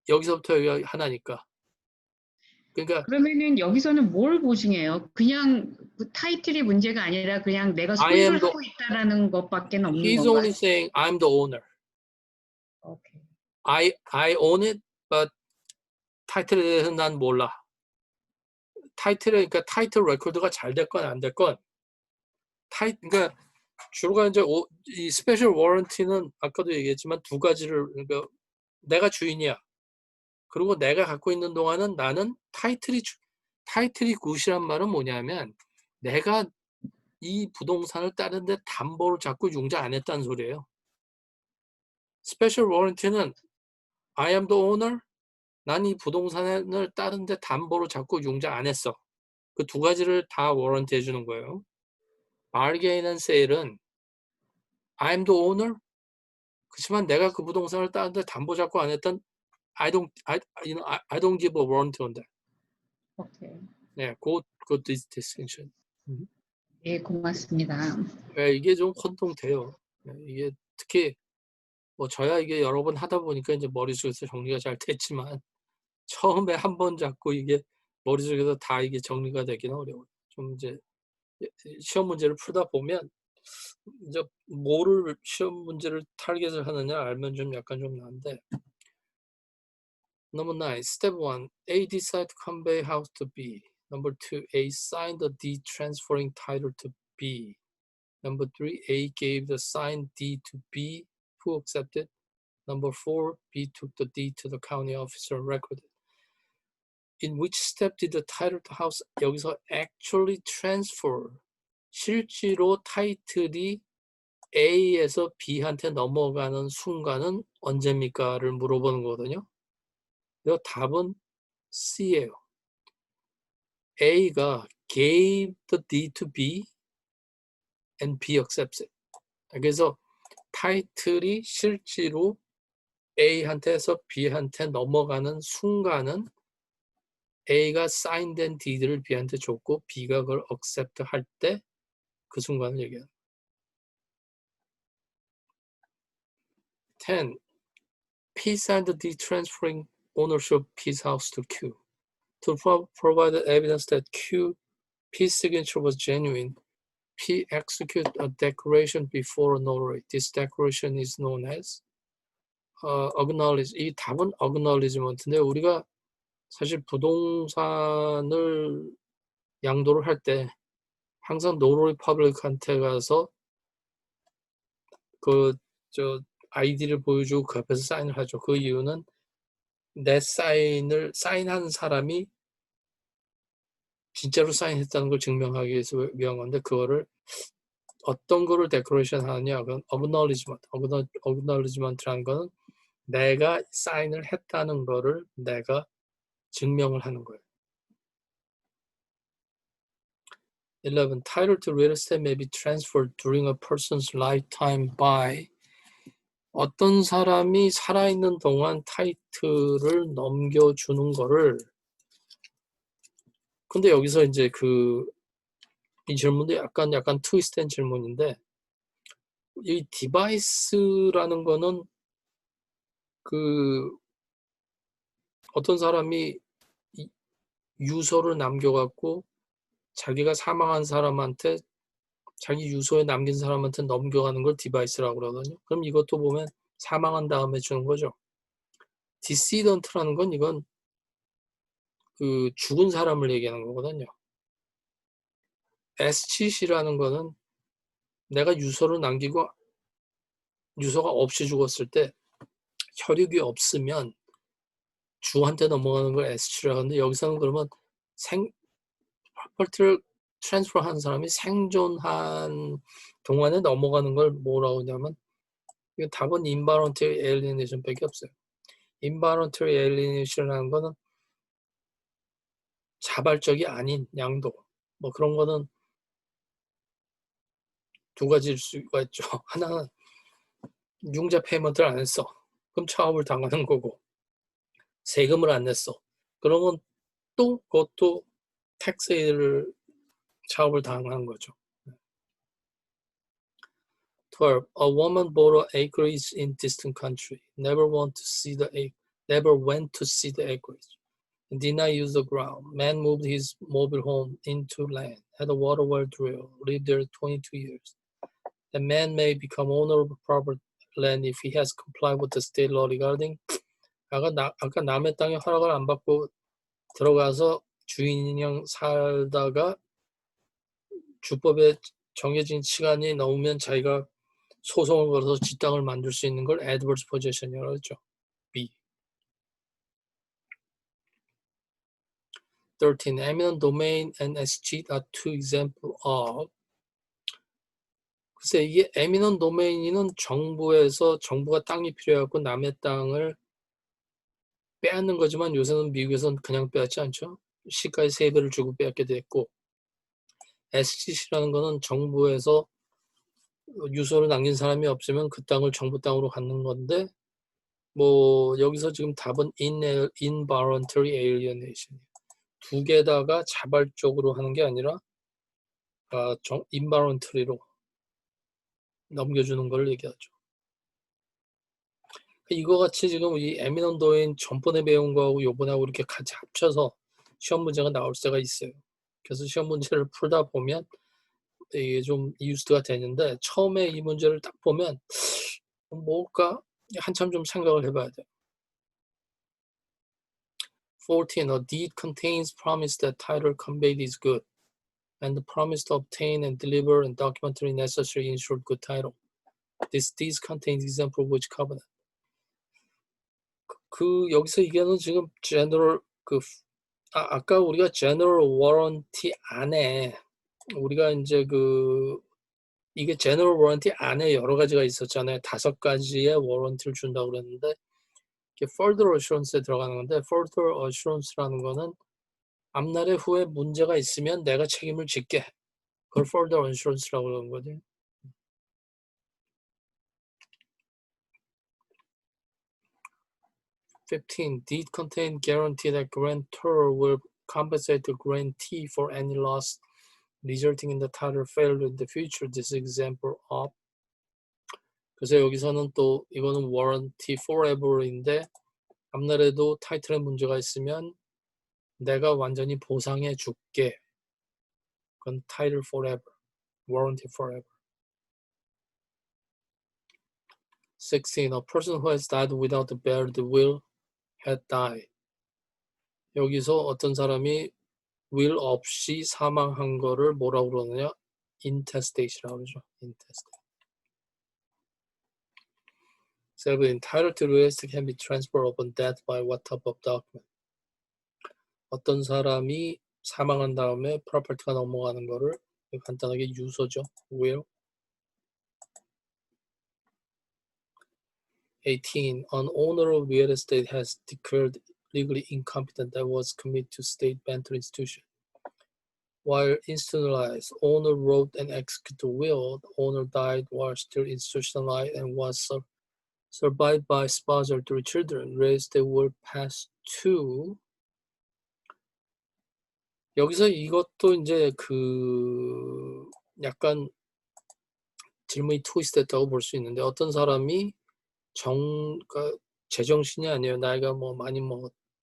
여기서부터 여기 하나니까. 그러니까 그러면은 여기서는 뭘 보증해요? 그냥 그 타이틀이 문제가 아니라 그냥 내가 I am 소유를 하고 있다라는 것밖에 없는 he's 건가요? only saying I'm the owner. Okay. I own it, but 타이틀에 대해서 난 몰라. 그러니까 타이틀 레코드가 잘 됐건 안 됐건 그러니까 주로가 이제 이 스페셜 워런티는 아까도 얘기했지만 두 가지를 그러니까 내가 주인이야. 그리고 내가 갖고 있는 동안은 나는 타이틀이 굿이란 말은 뭐냐면 내가 이 부동산을 다른 데 담보를 잡고 융자 안 했다는 소리예요. 스페셜 워런티는 I am the owner. 난 이 부동산을 다른 데 담보로 잡고 융자 안 했어. 그 두 가지를 다 워런티 해주는 거예요. bargain and sale은 I'm the owner. 그렇지만 내가 그 부동산을 다른 데 담보 잡고 안 했던 I don't give a warranty on that. 오케이. 네, 그 distinction. 예, 고맙습니다. 네, 이게 좀 혼동돼요. 네, 이게 특히 뭐 저야 이게 여러 번 하다 보니까 이제 머릿속에서 정리가 잘 됐지만 처음에 한 번 잡고 이게 머릿속에서 다 이게 정리가 되기는 어려워요. 좀 이제 시험 문제를 풀다 보면 이제 뭐를 시험 문제를 타겟을 하느냐 알면 좀 약간 좀 나은데. Number 9, step 1, A decide to convey house to B. Number 2, A signed the deed transferring title to B. Number 3, A gave the signed deed to B, who accepted. Number 4, B took the deed to the county officer and recorded. In which step did the title to house 여기서 actually transfer 실제로 타이틀이 A에서 B한테 넘어가는 순간은 언제입니까를 물어보는 거거든요. 이 답은 C예요. A가 gave the deed to B and B accepts it. 그래서 타이틀이 실제로 A한테서 B한테 넘어가는 순간은 A가 사인된 deed를 B한테 줬고 B가 그걸 accept 할 때 그 순간을 얘기해요. 10. P signed the deed transferring ownership of P's house to Q. To provide evidence that P's signature was genuine, P executed a declaration before a notary. This declaration is known as acknowledge. 이 답은 acknowledgement인데 우리가 사실 부동산을 양도를 할 때 항상 notary public한테 가서 아이디를 보여주고 그 앞에서 사인을 하죠. 그 이유는 내 사인한 사람이 진짜로 사인했다는 걸 증명하기 위해서 위한 건데 그거를 어떤 거를 데코레이션 하느냐 그건 acknowledgement라는 거는 내가 사인을 했다는 거를 내가 증명을 하는 거예요. 11. Title to real estate may be transferred during a person's lifetime by 어떤 사람이 살아있는 동안 타이틀을 넘겨주는 거를 근데 여기서 이제 이 질문도 약간 트위스트한 질문인데 이 디바이스라는 거는 어떤 사람이 유서를 남겨갖고 자기가 사망한 사람한테 자기 유서에 남긴 사람한테 넘겨가는 걸 디바이스라고 그러거든요. 그럼 이것도 보면 사망한 다음에 주는 거죠. 디시던트라는 건 이건 죽은 사람을 얘기하는 거거든요. 에스칫이라는 거는 내가 유서를 남기고 유서가 없이 죽었을 때 혈육이 없으면 주한테 넘어가는 걸 에스칫이라고 하는데 여기서는 그러면 프로퍼티를 트랜스퍼한 사람이 생존한 동안에 넘어가는 걸 뭐라고 하냐면 이거 답은 involuntary alienation밖에 없어요. involuntary alienation이라는 거는 자발적이 아닌 양도 뭐 그런 거는 두 가지일 수가 있죠. 하나는 융자 페이먼트를 안 했어. 그럼 차업을 당하는 거고 세금을 안 냈어. 그러면 또 그것도 텍스를 차업을 당하는 거죠. 12. A woman bought an acreage in distant country. Never went to see the acreage. And did not use the ground. Man moved his mobile home into land. Had a water well drilled. Lived there 22 years. The man may become owner of proper land if he has complied with the state law regarding 아까 남의 땅에 허락을 안 받고 들어가서 주인이랑 살다가 주법에 정해진 시간이 넘으면 자기가 소송을 걸어서 지 땅을 만들 수 있는 걸 adverse possession이라고 하죠. B. 13. Eminent domain and escheat are two examples of. 글쎄 이게 eminent domain은 정부가 땅이 필요해갖고 남의 땅을 빼앗는 거지만 요새는 미국에서는 그냥 빼앗지 않죠. 시가의 3배를 주고 빼앗게 됐고, escheat이라는 거는 정부에서 유서를 남긴 사람이 없으면 그 땅을 정부 땅으로 갖는 건데, 뭐 여기서 지금 답은 involuntary alienation. 두 개다가 자발적으로 하는 게 아니라 involuntary로 넘겨주는 걸 얘기하죠. 이거 같이 지금 이 에미넌트 도메인 전번에 배운 거하고 요번하고 이렇게 같이 합쳐서 시험 문제가 나올 때가 있어요. 그래서 시험 문제를 풀다 보면 이게 좀 이유스가 되는데 처음에 이 문제를 딱 보면 뭘까? 한참 좀 생각을 해봐야 돼요. 14. A deed contains promise that title conveyed is good and the promise to obtain and deliver and documentary necessary ensured good title. This deed contains example of which covenant? 여기서 얘기하는 지금 general 아까 우리가 general warranty 안에 우리가 이제 이게 general warranty 안에 여러 가지가 있었잖아요. 5가지의 warranty를 준다고 그랬는데 이게 further assurance에 들어가는 건데 further assurance라는 거는 앞날에 후에 문제가 있으면 내가 책임을 짓게. 그걸 further assurance라고 그러는 거지. (15) Deed contain guarantee that grantor will compensate the grantee for any loss resulting in the title failure in the future. This example of. 그래서 여기서는 또 이거는 warranty forever인데 앞날에도 타이틀에 문제가 있으면 내가 완전히 보상해 줄게. 그건 title forever, warranty forever. 16. A person who has died without the bearer the will had died. 여기서 어떤 사람이 will 없이 사망한 거를 뭐라고 그러느냐? intestate이라고 그러죠. intestate. 17. Title to real estate can be transferred upon death by what type of document? 어떤 사람이 사망한 다음에 프로퍼티가 넘어가는 거를 간단하게 유서죠. will. 18. An owner of real estate has declared legally incompetent that was committed to state mental institution. While institutionalized, owner wrote and executed a will. The owner died while still institutionalized and was survived by spouse or 3 children. Real estate will pass to. 여기서 이것도 이제 약간 질문이 트위스트됐다고 볼 수 있는데 어떤 사람이 제정신이 아니에요. 나이가 뭐 많이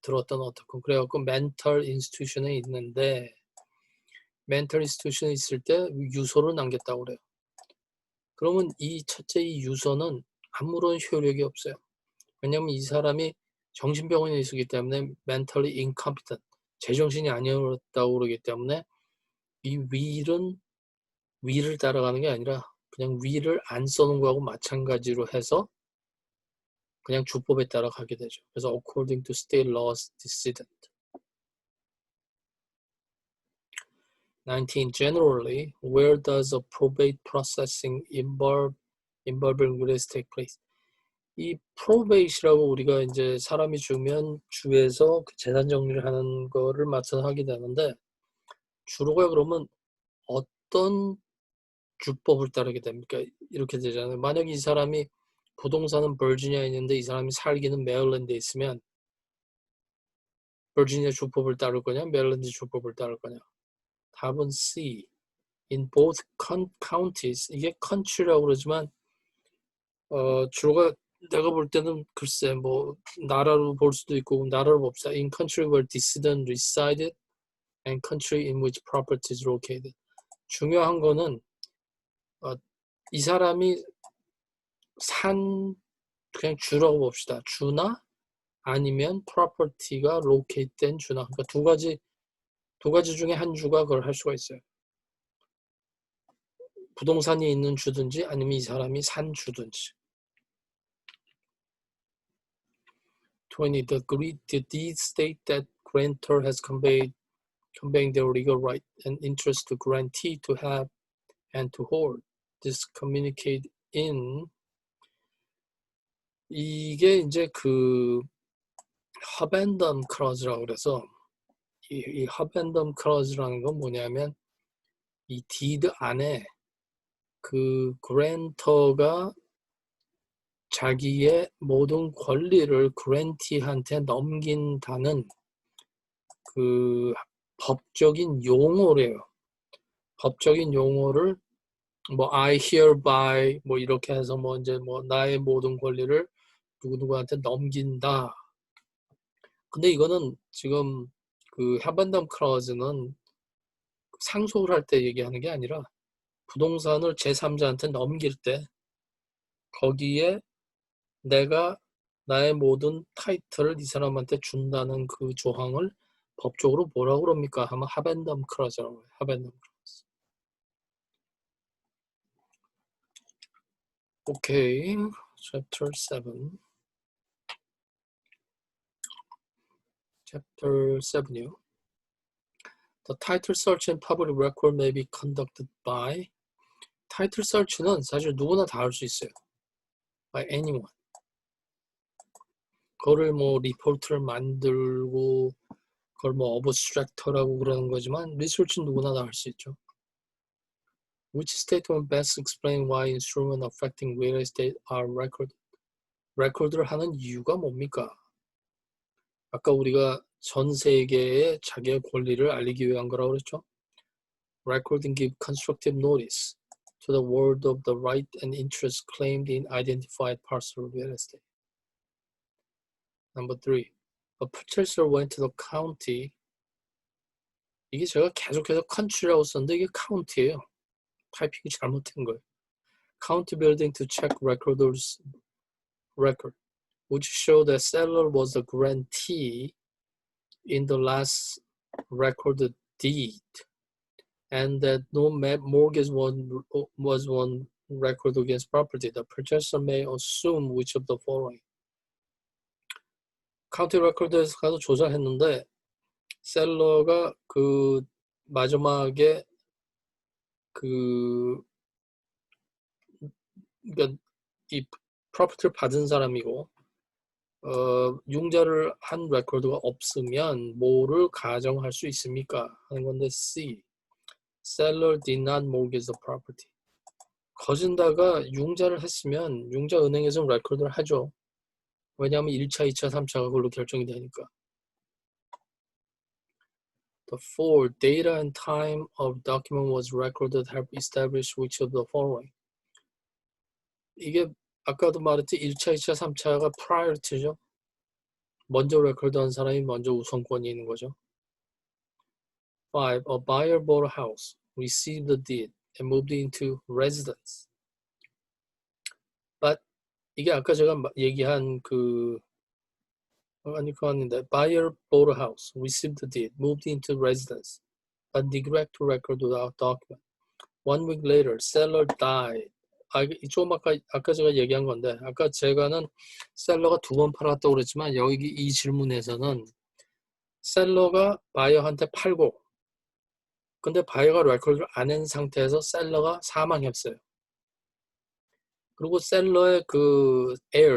들었던 어떻건 그래갖고 멘털 인스티튜션에 있는데 멘털 인스티튜션에 있을 때 유서를 남겼다고 그래요. 그러면 첫째 이 유서는 아무런 효력이 없어요. 왜냐하면 이 사람이 정신병원에 있었기 때문에 mentally incompetent, 제정신이 아니었다고 그러기 때문에 이 will을 따라가는 게 아니라 그냥 will을 안 써놓은 거하고 마찬가지로 해서 그냥 주법에 따라 가게 되죠. 그래서 according to state laws decedent. 19. Generally, where does a probate processing involving real estate take place? 이 probate이라고 우리가 이제 사람이 죽으면 주에서 재산 정리를 하는 거를 맡아서 하게 되는데 주로가 그러면 어떤 주법을 따르게 됩니까? 이렇게 되잖아요. 만약에 이 사람이 부동산은 버지니아에 있는데 이 사람이 살기는 메릴랜드에 있으면 버지니아 주법을 따를 거냐, 메릴랜드 주법을 따를 거냐? 답은 C. In both counties. 이게 country라고 그러지만 주로가 내가 볼 때는 글쎄 뭐 나라로 볼 수도 있고 나라로 봅시다. In country where decedent resided and country in which property is located. 중요한 거는 이 사람이 그냥 주라고 봅시다. 주나 아니면 property가 locate된 주나. 그러니까 두 가지 중에 한 주가 그걸 할 수가 있어요. 부동산이 있는 주든지 아니면 이 사람이 산 주든지. 20. The deed state that grantor has conveying their legal right and interest to grantee to have and to hold. This communicate in 이게 이제 그 합앤덤 클러즈라고 그래서 이 합앤덤 클러즈라는 건 뭐냐면 이 디드 안에 그 그랜터가 자기의 모든 권리를 그랜티한테 넘긴다는 그 법적인 용어래요. 법적인 용어를 뭐 I hereby 뭐 이렇게 해서 뭐 이제 뭐 나의 모든 권리를 누구누구한테 넘긴다. 근데 이거는 지금 그 하반덤 클러즈는 상속을 할 때 얘기하는 게 아니라 부동산을 제3자한테 넘길 때 거기에 내가 나의 모든 타이틀을 이 사람한테 준다는 그 조항을 법적으로 뭐라고 그럽니까? 하면 하벤덤 클러즈라고 해요. 하벤덤 클러즈. 오케이. Chapter 7. Chapter 7이요. The title search and public record may be conducted by 타이틀 서치는 사실 누구나 다 할 수 있어요. By anyone. 그거를 뭐 리포트를 만들고 그걸 뭐 어브스트랙터라고 그러는 거지만 리서치는 누구나 다 할 수 있죠. Which statement best explain why instruments affecting real estate are recorded? 레코드를 하는 이유가 뭡니까? 아까 우리가 전 세계에 자기의 권리를 알리기 위한 거라고 그랬죠. Recording give constructive notice to the world of the right and interest claimed in identified parcel of real estate. Number 3. A purchaser went to the county. 이게 제가 계속해서 country라고 썼는데 이게 county예요. 타이핑이 잘못된 거예요. County building to check recorder's record, which showed that seller was a grantee in the last recorded deed, and that no mortgage was one record against property. The purchaser may assume which of the following. 카운티 레코드에서 가서 조사했는데 셀러가 그 마지막에 그러니까 이 프로퍼티를 받은 사람이고 융자를 한 레코드가 없으면 뭐를 가정할 수 있습니까? 하는 건데 C. Seller did not mortgage the property. 거진다가 융자를 했으면 융자 은행에서 레코드를 하죠. 왜냐하면 1차, 2차, 3차가 그걸로 결정이 되니까. The 4. Data and time of document was recorded help establish which of the following. 이게 아까도 말했지 1차, 2차, 3차가 priority죠. 먼저 레코드한 사람이 먼저 우선권이 있는 거죠. 5. A buyer bought a house, received the deed, and moved into residence. But 이게 아까 제가 얘기한 그 그거 아닌데 buyer bought a house, received the deed, moved into residence, but neglect to record without document. 1 week later, seller died. 조금 아까 제가 얘기한 건데 아까 제가는 셀러가 2번 팔았다고 그랬지만 여기 이 질문에서는 셀러가 바이어한테 팔고 근데 바이어가 레코드를 안 한 상태에서 셀러가 사망했어요. 그리고 셀러의 그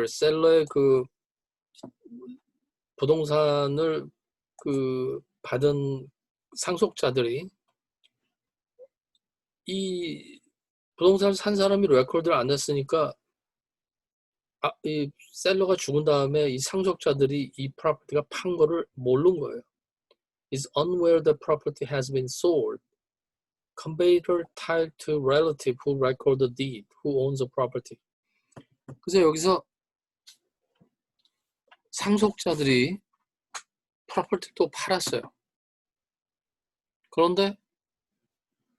셀러의 그 부동산을 그 받은 상속자들이 이 부동산을 산 사람이 레코드를 안 했으니까 이 셀러가 죽은 다음에 이 상속자들이 이 프로퍼티가 판 거를 모르는 거예요. Is unaware the property has been sold. Conveyor tied to relative who record the deed, who owns the property. 그래서 여기서 상속자들이 프로퍼티를 또 팔았어요. 그런데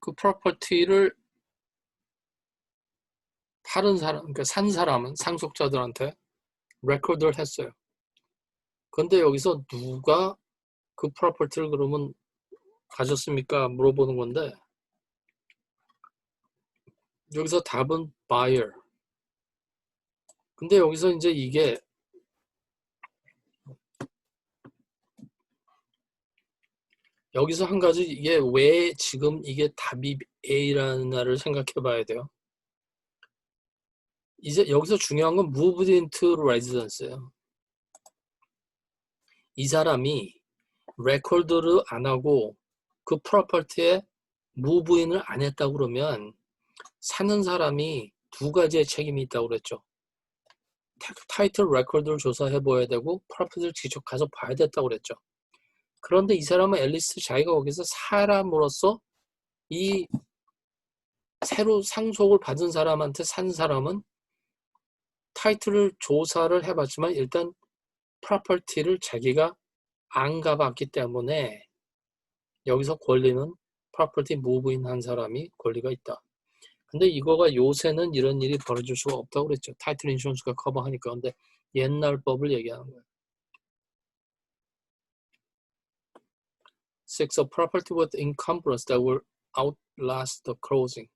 그 프로퍼티를 팔은 사람, 그러니까 산 사람은 상속자들한테 레코드를 했어요. 근데 여기서 누가 그 프로퍼티를 그러면 가졌습니까? 물어보는 건데 여기서 답은 buyer. 근데 여기서 이제 이게 여기서 한 가지 이게 왜 지금 이게 답이 A라는 날을 생각해 봐야 돼요. 이제 여기서 중요한 건 moved into residence예요. 이 사람이 레코드를 안 하고 그 프로퍼티에 무브인을 안 했다고 그러면 사는 사람이 두 가지의 책임이 있다고 그랬죠. 타이틀 레코드를 조사해 보아야 되고 프로퍼티를 직접 가서 봐야 됐다고 그랬죠. 그런데 이 사람은 앨리스 자기가 거기서 사람으로서 이 새로 상속을 받은 사람한테 산 사람은 타이틀을 조사를 해봤지만 일단 프로퍼티를 자기가 안 가봤기 때문에 여기서 권리는 프로퍼티 무브인 한 사람이 권리가 있다. 근데 이거가 요새는 이런 일이 벌어질 수가 없다고 그랬죠. 타이틀 인슈런스가 커버하니까. 근데 옛날 법을 얘기하는 거예요. 6. A property with encumbrance that will outlast the closing.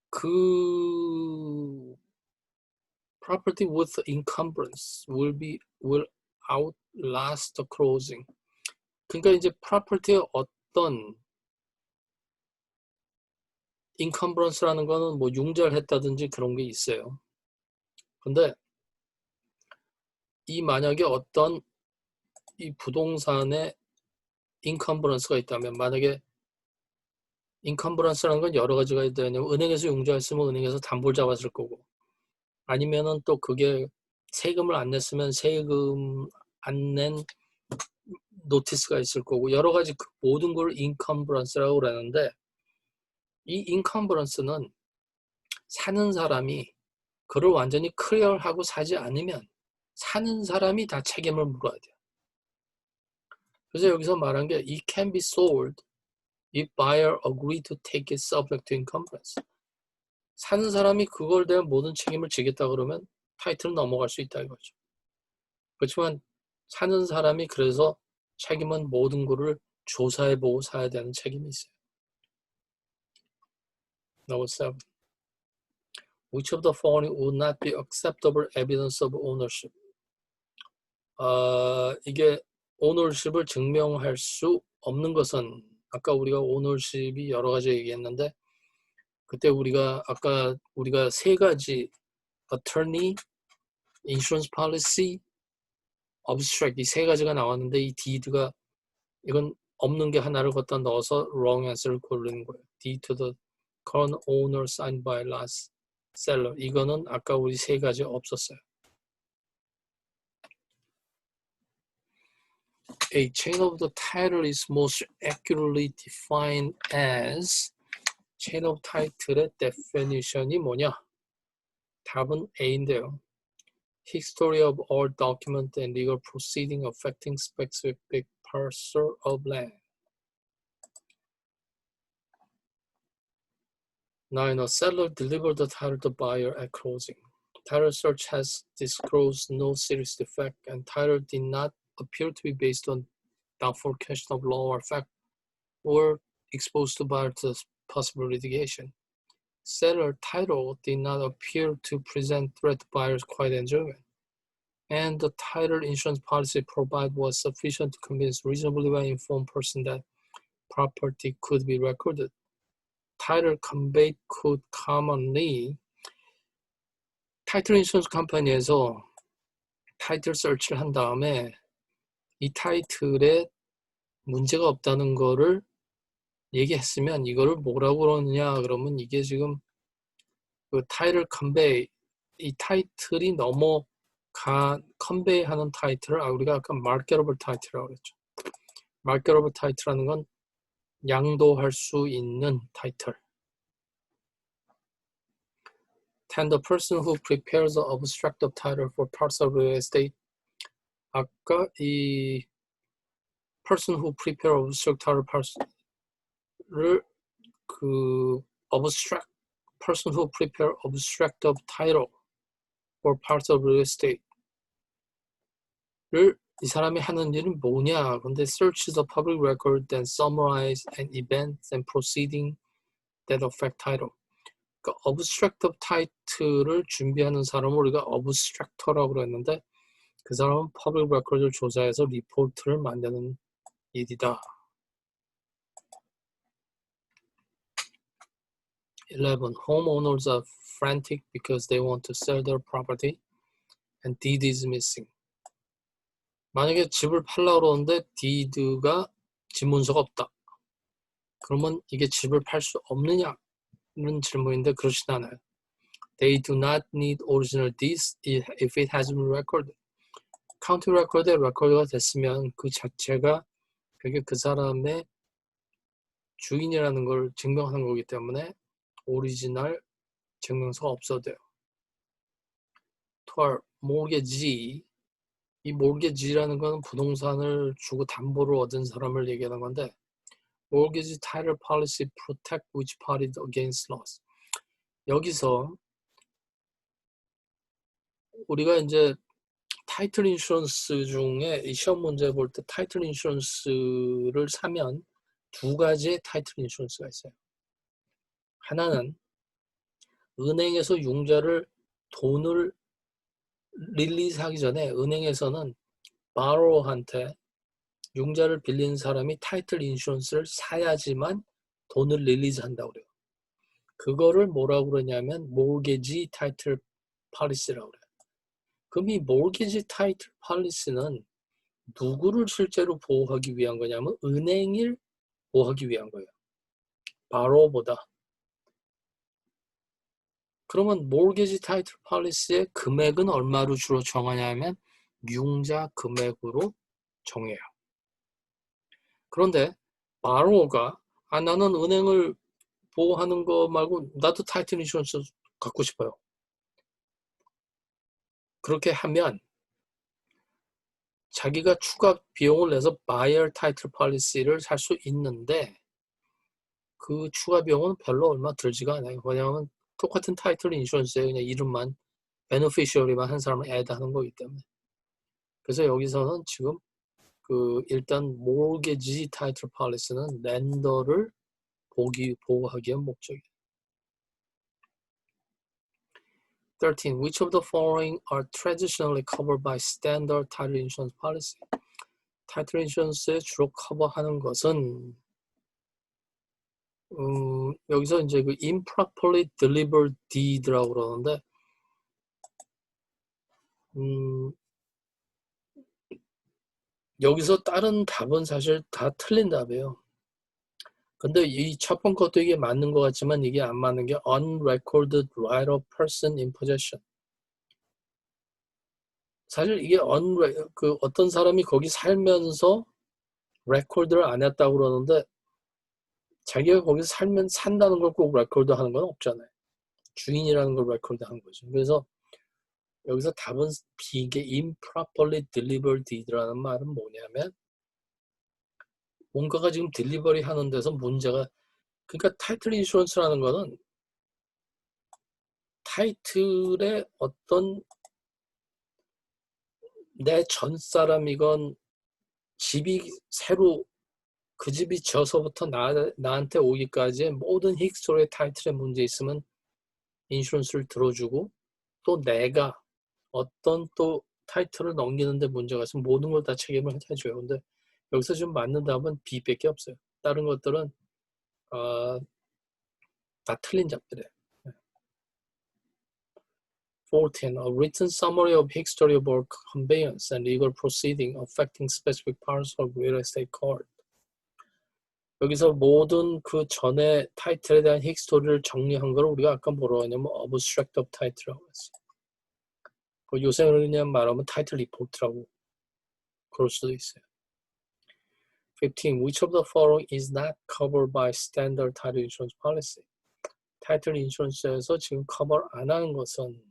그 property with encumbrance will outlast the closing. 그러니까 이제 프로퍼티의 어떤 인컴브런스라는 거는 뭐 융자했다든지 그런 게 있어요. 근데 이 만약에 어떤 이 부동산에 인컴브런스가 있다면 만약에 인컴브런스라는 건 여러 가지가 있다면 은행에서 융자했으면 은행에서 담보를 잡았을 거고 아니면은 또 그게 세금을 안 냈으면 세금 안 낸 노티스가 있을 거고 여러 가지 그 모든 걸 인컴브런스라고 그러는데 이 인컴브런스는 사는 사람이 그걸 완전히 클리어하고 사지 않으면 사는 사람이 다 책임을 물어야 돼요. 그래서 여기서 말한 게 it can be sold if buyer agree to take it subject to encumbrance. 사는 사람이 그걸 대한 모든 책임을 지겠다 그러면 타이틀은 넘어갈 수 있다 이거죠. 그렇지만 사는 사람이 그래서 책임은 모든 거를 조사해보고 사야 되는 책임이 있어요. Number 7. Which of the following would not be acceptable evidence of ownership? 이게 오너십을 증명할 수 없는 것은 아까 우리가 오너십이 여러 가지 얘기했는데 그때 아까 우리가 세 가지 attorney, insurance policy, abstract 이 세 가지가 나왔는데 이 deed가 이건 없는 게 하나를 갖다 넣어서 wrong answer를 고르는 거예요. deed to the current owner signed by last seller. 이거는 아까 우리 세 가지 없었어요. A chain of the title is most accurately defined as chain of title의 definition이 뭐냐? 답은 A인데요. History of all document and legal proceeding affecting specific parcel of land. 9. A seller delivered the title to buyer at closing. Title search has disclosed no serious defect and title did not appear to be based on doubtful question of law or fact or exposed to buyer to possible litigation. Seller title did not appear to present threat to buyer's quiet enjoyment. And the title insurance policy provided was sufficient to convince reasonably well-informed person that property could be recorded. Title conveyed could commonly 타이틀 인슈런스 컴퍼니에서 타이틀 서치를 한 다음에 이 타이틀에 문제가 없다는 거를 얘기했으면 이거를 뭐라고 그러느냐 그러면 이게 지금 그 타이틀 컨베이 이 타이틀이 컨베이하는 타이틀을 우리가 아까 마켓어블 타이틀이라고 그랬죠. 마켓어블 타이틀이라는 건 양도할 수 있는 타이틀. 10. The person who prepares the abstract of title for parts of real estate. 아까 이 person who prepare abstract title parts를 그 abstract person who prepare abstract of title for parts of real estate. 이 사람이 하는 일은 뭐냐? 근데 search the public record, then summarize an event and proceeding that affect title. 그러니까 abstract of title를 준비하는 사람을 우리가 abstractor라고 그랬는데 그 사람은 public record를 조사해서 리포트를 만드는 일이다. 11. Homeowners are frantic because they want to sell their property and deed is missing. 만약에 집을 팔려고 그러는데 deed가 집 문서가 없다. 그러면 이게 집을 팔 수 없느냐는 질문인데 그렇진 않아요. They do not need original deeds if it has been recorded. 카운티 레코드에 레코드가 됐으면 그 자체가 그게 그 사람의 주인이라는 걸 증명하는 거기 때문에 오리지널 증명서가 없어도 돼요. 12. mortgagee. 이 mortgagee라는 건 부동산을 주고 담보를 얻은 사람을 얘기하는 건데 mortgage title policy protect which party against loss. 여기서 우리가 이제 타이틀 인슈런스 중에 이 시험 문제 볼 때 타이틀 인슈런스를 사면 두 가지의 타이틀 인슈런스가 있어요. 하나는 은행에서 융자를 돈을 릴리즈하기 전에 은행에서는 바로한테 융자를 빌린 사람이 타이틀 인슈런스를 사야지만 돈을 릴리즈한다고 그래요. 그거를 뭐라고 그러냐면 mortgage title policy라고 그래요. 그럼 이 mortgage title policy는 누구를 실제로 보호하기 위한 거냐면 은행을 보호하기 위한 거예요. 바로보다. 그러면 mortgage title policy의 금액은 얼마로 주로 정하냐면 융자 금액으로 정해요. 그런데 바로가 나는 은행을 보호하는 거 말고 나도 타이틀 인슈런스 갖고 싶어요. 그렇게 하면 자기가 추가 비용을 내서 buyer title policy를 살 수 있는데 그 추가 비용은 별로 얼마 들지가 않아요. 왜냐하면 똑같은 타이틀 인슈런스에 그냥 이름만 베네피셔리만 한 사람을 애드하는 거기 때문에. 그래서 여기서는 지금 일단 mortgage title policy는 렌더를 보호하기 위한 목적이에요. 13. Which of the following are traditionally covered by standard title insurance policy? 타이틀 인슈런스에 주로 커버하는 것은 여기서 이제 그 improperly delivered deed라고 그러는데 여기서 다른 답은 사실 다 틀린 답이에요. 근데 이 첫 번째 것도 이게 맞는 것 같지만 이게 안 맞는 게 unrecorded right of person in possession. 사실 이게 어떤 사람이 거기 살면서 레코드를 안 했다고 그러는데 자기가 거기서 산다는 걸 꼭 레코드 하는 건 없잖아요. 주인이라는 걸 레코드 하는 거죠. 그래서 여기서 답은 B게 improperly delivered deed라는 말은 뭐냐면 뭔가가 지금 딜리버리 하는 데서 문제가 그러니까 타이틀 인슈런스라는 거는 타이틀의 어떤 내 전 사람이건 집이 새로 그 집이 져서부터 나한테 오기까지의 모든 히스토리의 타이틀에 문제 있으면 인슈런스를 들어주고 또 내가 어떤 또 타이틀을 넘기는데 문제가 있으면 모든 걸 다 책임을 해줘요. 근데 여기서 지금 맞는 답은 B밖에 없어요. 다른 것들은 다 틀린 답들이에요. 14. A written summary of history of all conveyance and legal proceeding affecting specific parts of real estate court. 여기서 모든 그 전에 타이틀에 대한 히스토리를 정리한 걸 우리가 아까 뭐라고 하냐면 abstract of title라고 했어요. 요새 그냥 말하면 타이틀 리포트라고 그럴 수도 있어요. 15. Which of the following is not covered by standard title insurance policy? 타이틀 인슈런스에서 지금 커버 안 하는 것은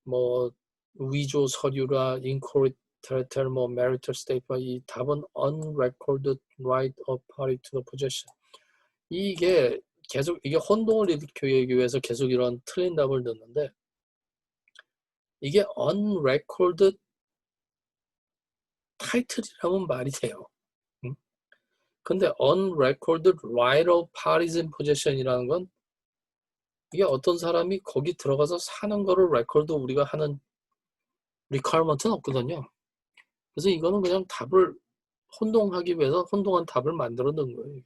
뭐 위조 서류라 incorrigible 뭐 marital statement 이 답은 unrecorded right of party to the possession. 이게 계속 이게 혼동을 일으키기 위해서 계속 이런 틀린 답을 넣는데 이게 unrecorded 타이틀이라면 말이 돼요. 응? 근데 unrecorded right of parties in possession이라는 건 이게 어떤 사람이 거기 들어가서 사는 거를 레코드 우리가 하는 requirement는 없거든요. 그래서 이거는 그냥 답을 혼동하기 위해서 혼동한 답을 만들어 놓은 거예요.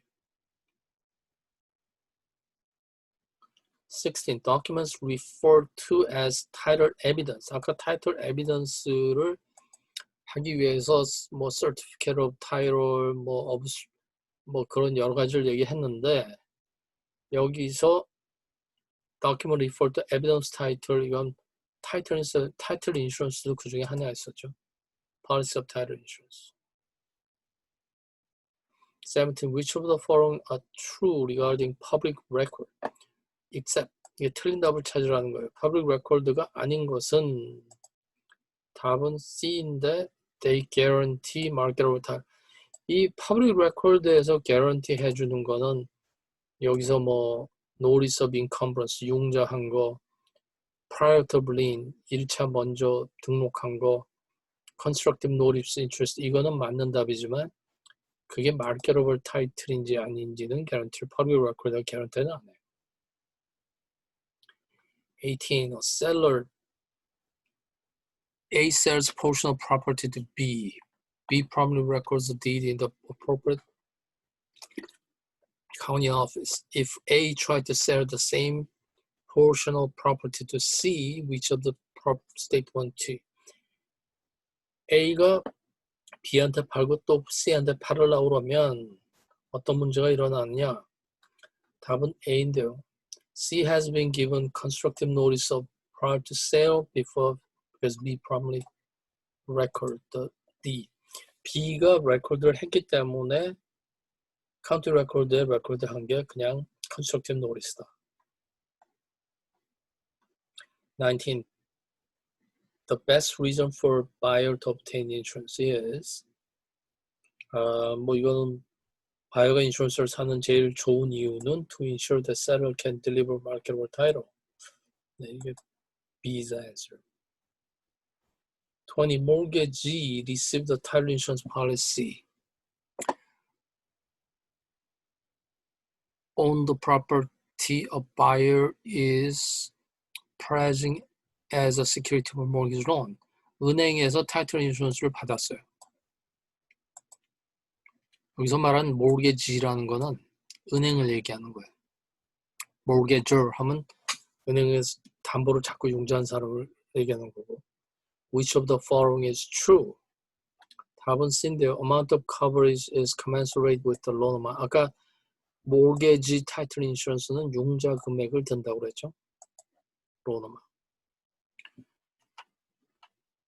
16. Documents referred to as title evidence. 아까 title evidence를 하기 위해서 뭐 certificate of title, 뭐 그런 여러 가지를 얘기했는데 여기서 document referred to evidence title 이건 title insurance도 그 중에 하나가 있었죠. Policy of title insurance. 17. Which of the following are true regarding public record? Except 이게 틀린 답을 찾으라는 거예요. Public record가 아닌 것은 답은 C인데 they guarantee market over time. 이 public record에서 guarantee 해주는 거는 여기서 뭐 notice of encumbrance 융자한 거, prior to lien 1차 먼저 등록한 거, constructive notice interest 이거는 맞는 답이지만 그게 market over title인지 아닌지는 guarantee public record가 guarantee는 안 해요. 18. A seller A sells portion of property to B. B promptly records the deed in the appropriate county office. If A tried to sell the same portion of property to C, which of the statement to? A가 B한테 팔고 또 C한테 팔으려고 그러면 어떤 문제가 일어나느냐? 답은 A인데요. C has been given constructive notice of prior to sale before because B promptly record the D. B가 레코드를 했기 때문에 카운티 레코드에 레코드한 게 그냥 constructive notice다. 19. The best reason for buyer to obtain insurance is 뭐 이거는 바이어가 인슈런스를 사는 제일 좋은 이유는 to ensure that seller can deliver marketable title. 네, 이게 B's answer. 20. Mortgagee received the title insurance policy on the property a buyer is pledging as a security for mortgage loan. 은행에서 타이틀 인슈런스를 받았어요. 여기서 말하는 mortgage라는 거는 은행을 얘기하는 거예요. mortgager 하면 은행에서 담보를 자꾸 융자한 사람을 얘기하는 거고. Which of the following is true? 답은 C인데요. Amount of coverage is commensurate with the loan amount. 아까 mortgage title insurance는 융자 금액을 든다고 그랬죠. loan amount.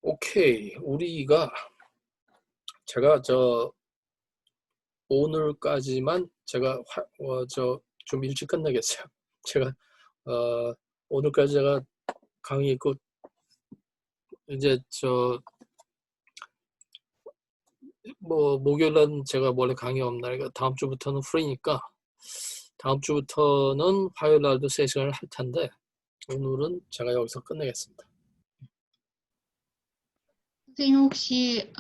오케이. 우리가 제가 오늘까지만 제가 좀 일찍 끝나겠어요. 제가 오늘까지 제가 강의 있고 이제 목요일은 제가 원래 강의 없는 날이니까 다음 주부터는 프리니까 다음 주부터는 화요일 날도 3시간을 할 텐데 오늘은 제가 여기서 끝내겠습니다. 선생님 혹시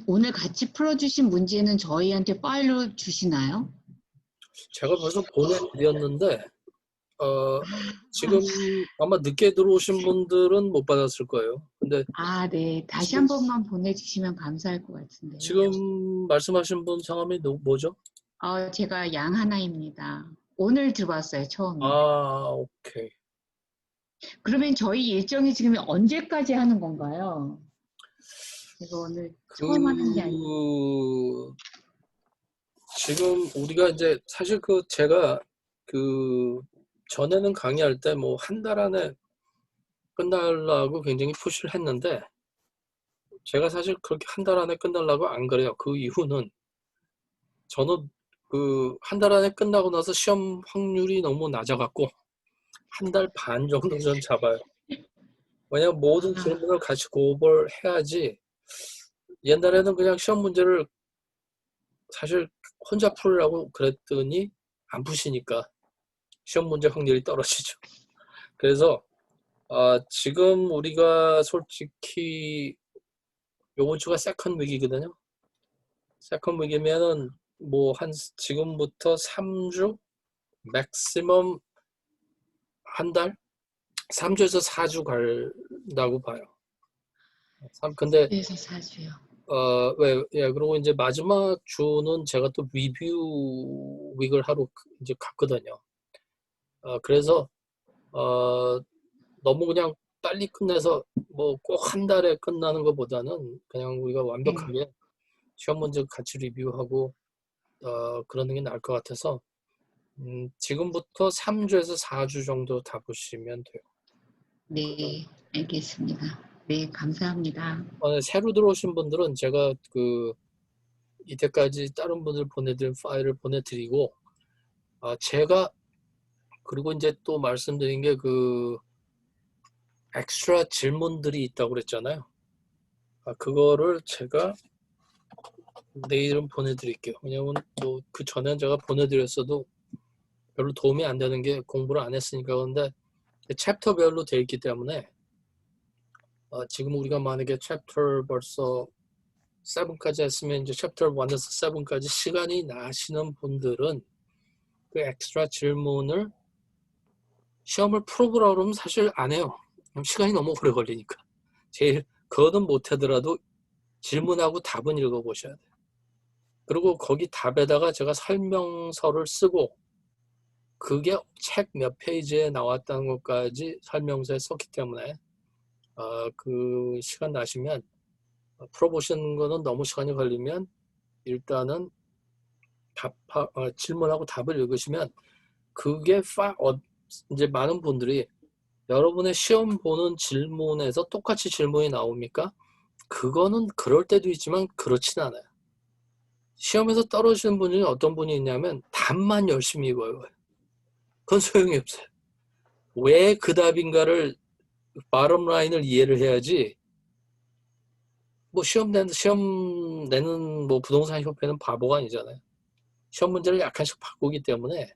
오늘 같이 풀어주신 문제는 저희한테 파일로 주시나요? 제가 벌써 보내드렸는데 지금 아마 늦게 들어오신 분들은 못 받았을 거예요. 근데 네. 다시 한 번만 보내주시면 감사할 것 같은데요. 지금 말씀하신 분 성함이 뭐죠? 제가 양하나입니다. 오늘 들어왔어요, 처음에. 오케이. 그러면 저희 일정이 지금 언제까지 하는 건가요? 제가 오늘 처음 하는 게 아니고. 지금 우리가 이제 사실 제가 전에는 강의할 때 뭐 한 달 안에 끝나려고 굉장히 푸시를 했는데 제가 사실 그렇게 한 달 안에 끝나려고 안 그래요. 그 이유는 저는 한 달 안에 끝나고 나서 시험 확률이 너무 낮아갖고 한 달 반 정도 전 잡아요. 왜냐면 모든 질문을 같이 고볼 해야지 옛날에는 그냥 시험 문제를 사실 혼자 풀으라고 그랬더니 안 푸시니까 시험 문제 확률이 떨어지죠. 그래서 지금 우리가 솔직히 요번 주가 세컨 위기거든요. 세컨 위기면은 뭐 한 지금부터 3주 맥시멈 한 달? 3주에서 4주 간다고 봐요. 근데 3주에서 4주요. 그리고 이제 마지막 주는 제가 또 리뷰 윅을 하러 이제 갔거든요. 그래서 너무 그냥 빨리 끝내서 뭐 꼭 한 달에 끝나는 것보다는 그냥 우리가 완벽하게 시험 문제 같이 리뷰하고 그러는 게 나을 것 같아서 지금부터 3주에서 4주 정도 다 보시면 돼요. 네, 알겠습니다. 네, 감사합니다. 새로 들어오신 분들은 제가 이때까지 다른 분들 보내드린 파일을 보내드리고 제가 그리고 이제 또 말씀드린 게 엑스트라 질문들이 있다고 그랬잖아요. 그거를 제가 내일은 보내드릴게요. 왜냐면 뭐 그 전엔 제가 보내드렸어도 별로 도움이 안 되는 게 공부를 안 했으니까. 그런데 챕터별로 되어 있기 때문에 지금 우리가 만약에 챕터 벌써 7까지 했으면 이제 챕터 1에서 7까지 시간이 나시는 분들은 그 엑스트라 질문을 시험을 풀어보라 그러면 사실 안 해요. 시간이 너무 오래 걸리니까. 제일 그거는 못하더라도 질문하고 답은 읽어보셔야 돼요. 그리고 거기 답에다가 제가 설명서를 쓰고 그게 책 몇 페이지에 나왔다는 것까지 설명서에 썼기 때문에 그 시간 나시면 풀어보시는 거는 너무 시간이 걸리면 일단은 질문하고 답을 읽으시면 그게 이제 많은 분들이 여러분의 시험 보는 질문에서 똑같이 질문이 나옵니까? 그거는 그럴 때도 있지만 그렇진 않아요. 시험에서 떨어지는 분 중에 어떤 분이 있냐면 답만 열심히 읽어요. 그건 소용이 없어요. 왜 그 답인가를 바텀 라인을 이해를 해야지. 뭐 시험 내는 뭐 부동산 협회는 바보가 아니잖아요. 시험 문제를 약간씩 바꾸기 때문에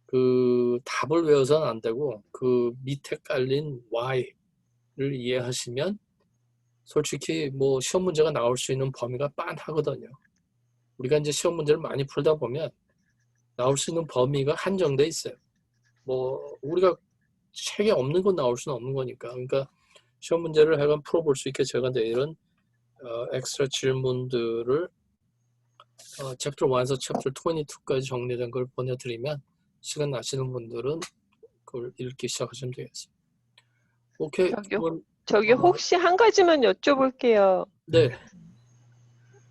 그 답을 외워서는 안 되고 그 밑에 깔린 Y를 이해하시면 솔직히 뭐 시험 문제가 나올 수 있는 범위가 빤하거든요. 우리가 이제 시험 문제를 많이 풀다 보면 나올 수 있는 범위가 한정돼 있어요. 뭐 우리가 책에 없는 건 나올 수는 없는 거니까. 그러니까 시험 문제를 하여간 풀어볼 수 있게 제가 내일은 엑스트라 질문들을 챕터 1에서 챕터 22까지 정리된 걸 보내드리면 시간 나시는 분들은 그걸 읽기 시작하시면 되겠습니다. 오케이. 저기 혹시 한 가지만 여쭤볼게요. 네.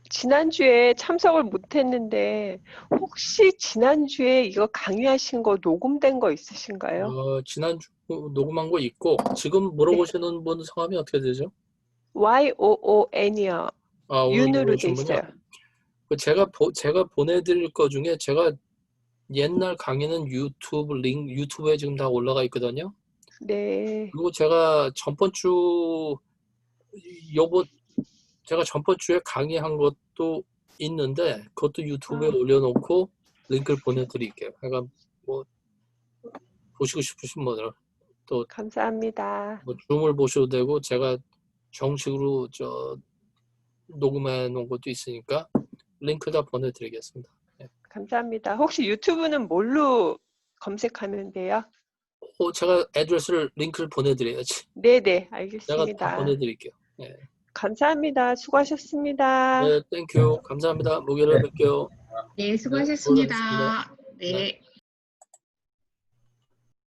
지난주에 참석을 못했는데 혹시 지난주에 이거 강의하신 거 녹음된 거 있으신가요? 지난주 녹음한 거 있고 지금 물어보시는 분 성함이 어떻게 되죠? YOON이요. 오늘 윤으로 돼 물어보신 분이요? 있어요. 제가 보내드릴 거 중에 제가 옛날 강의는 유튜브에 지금 다 올라가 있거든요. 네. 그리고 제가 전번 주에 강의한 것도 있는데 그것도 유튜브에 올려놓고 링크를 보내드릴게요. 그러니까 뭐 보시고 싶으신 분들은 또 감사합니다. 뭐 줌을 보셔도 되고 제가 정식으로 녹음해 놓은 것도 있으니까 링크 다 보내드리겠습니다. 네. 감사합니다. 혹시 유튜브는 뭘로 검색하면 돼요? 제가 링크를 보내드려야지. 네네, 제가 다 알겠습니다. 보내드릴게요. 네. 감사합니다. 수고하셨습니다. 네, 땡큐. 감사합니다. 목요일에 뵐게요. 네, 네, 고생하셨습니다. 수고하셨습니다. 네. 네.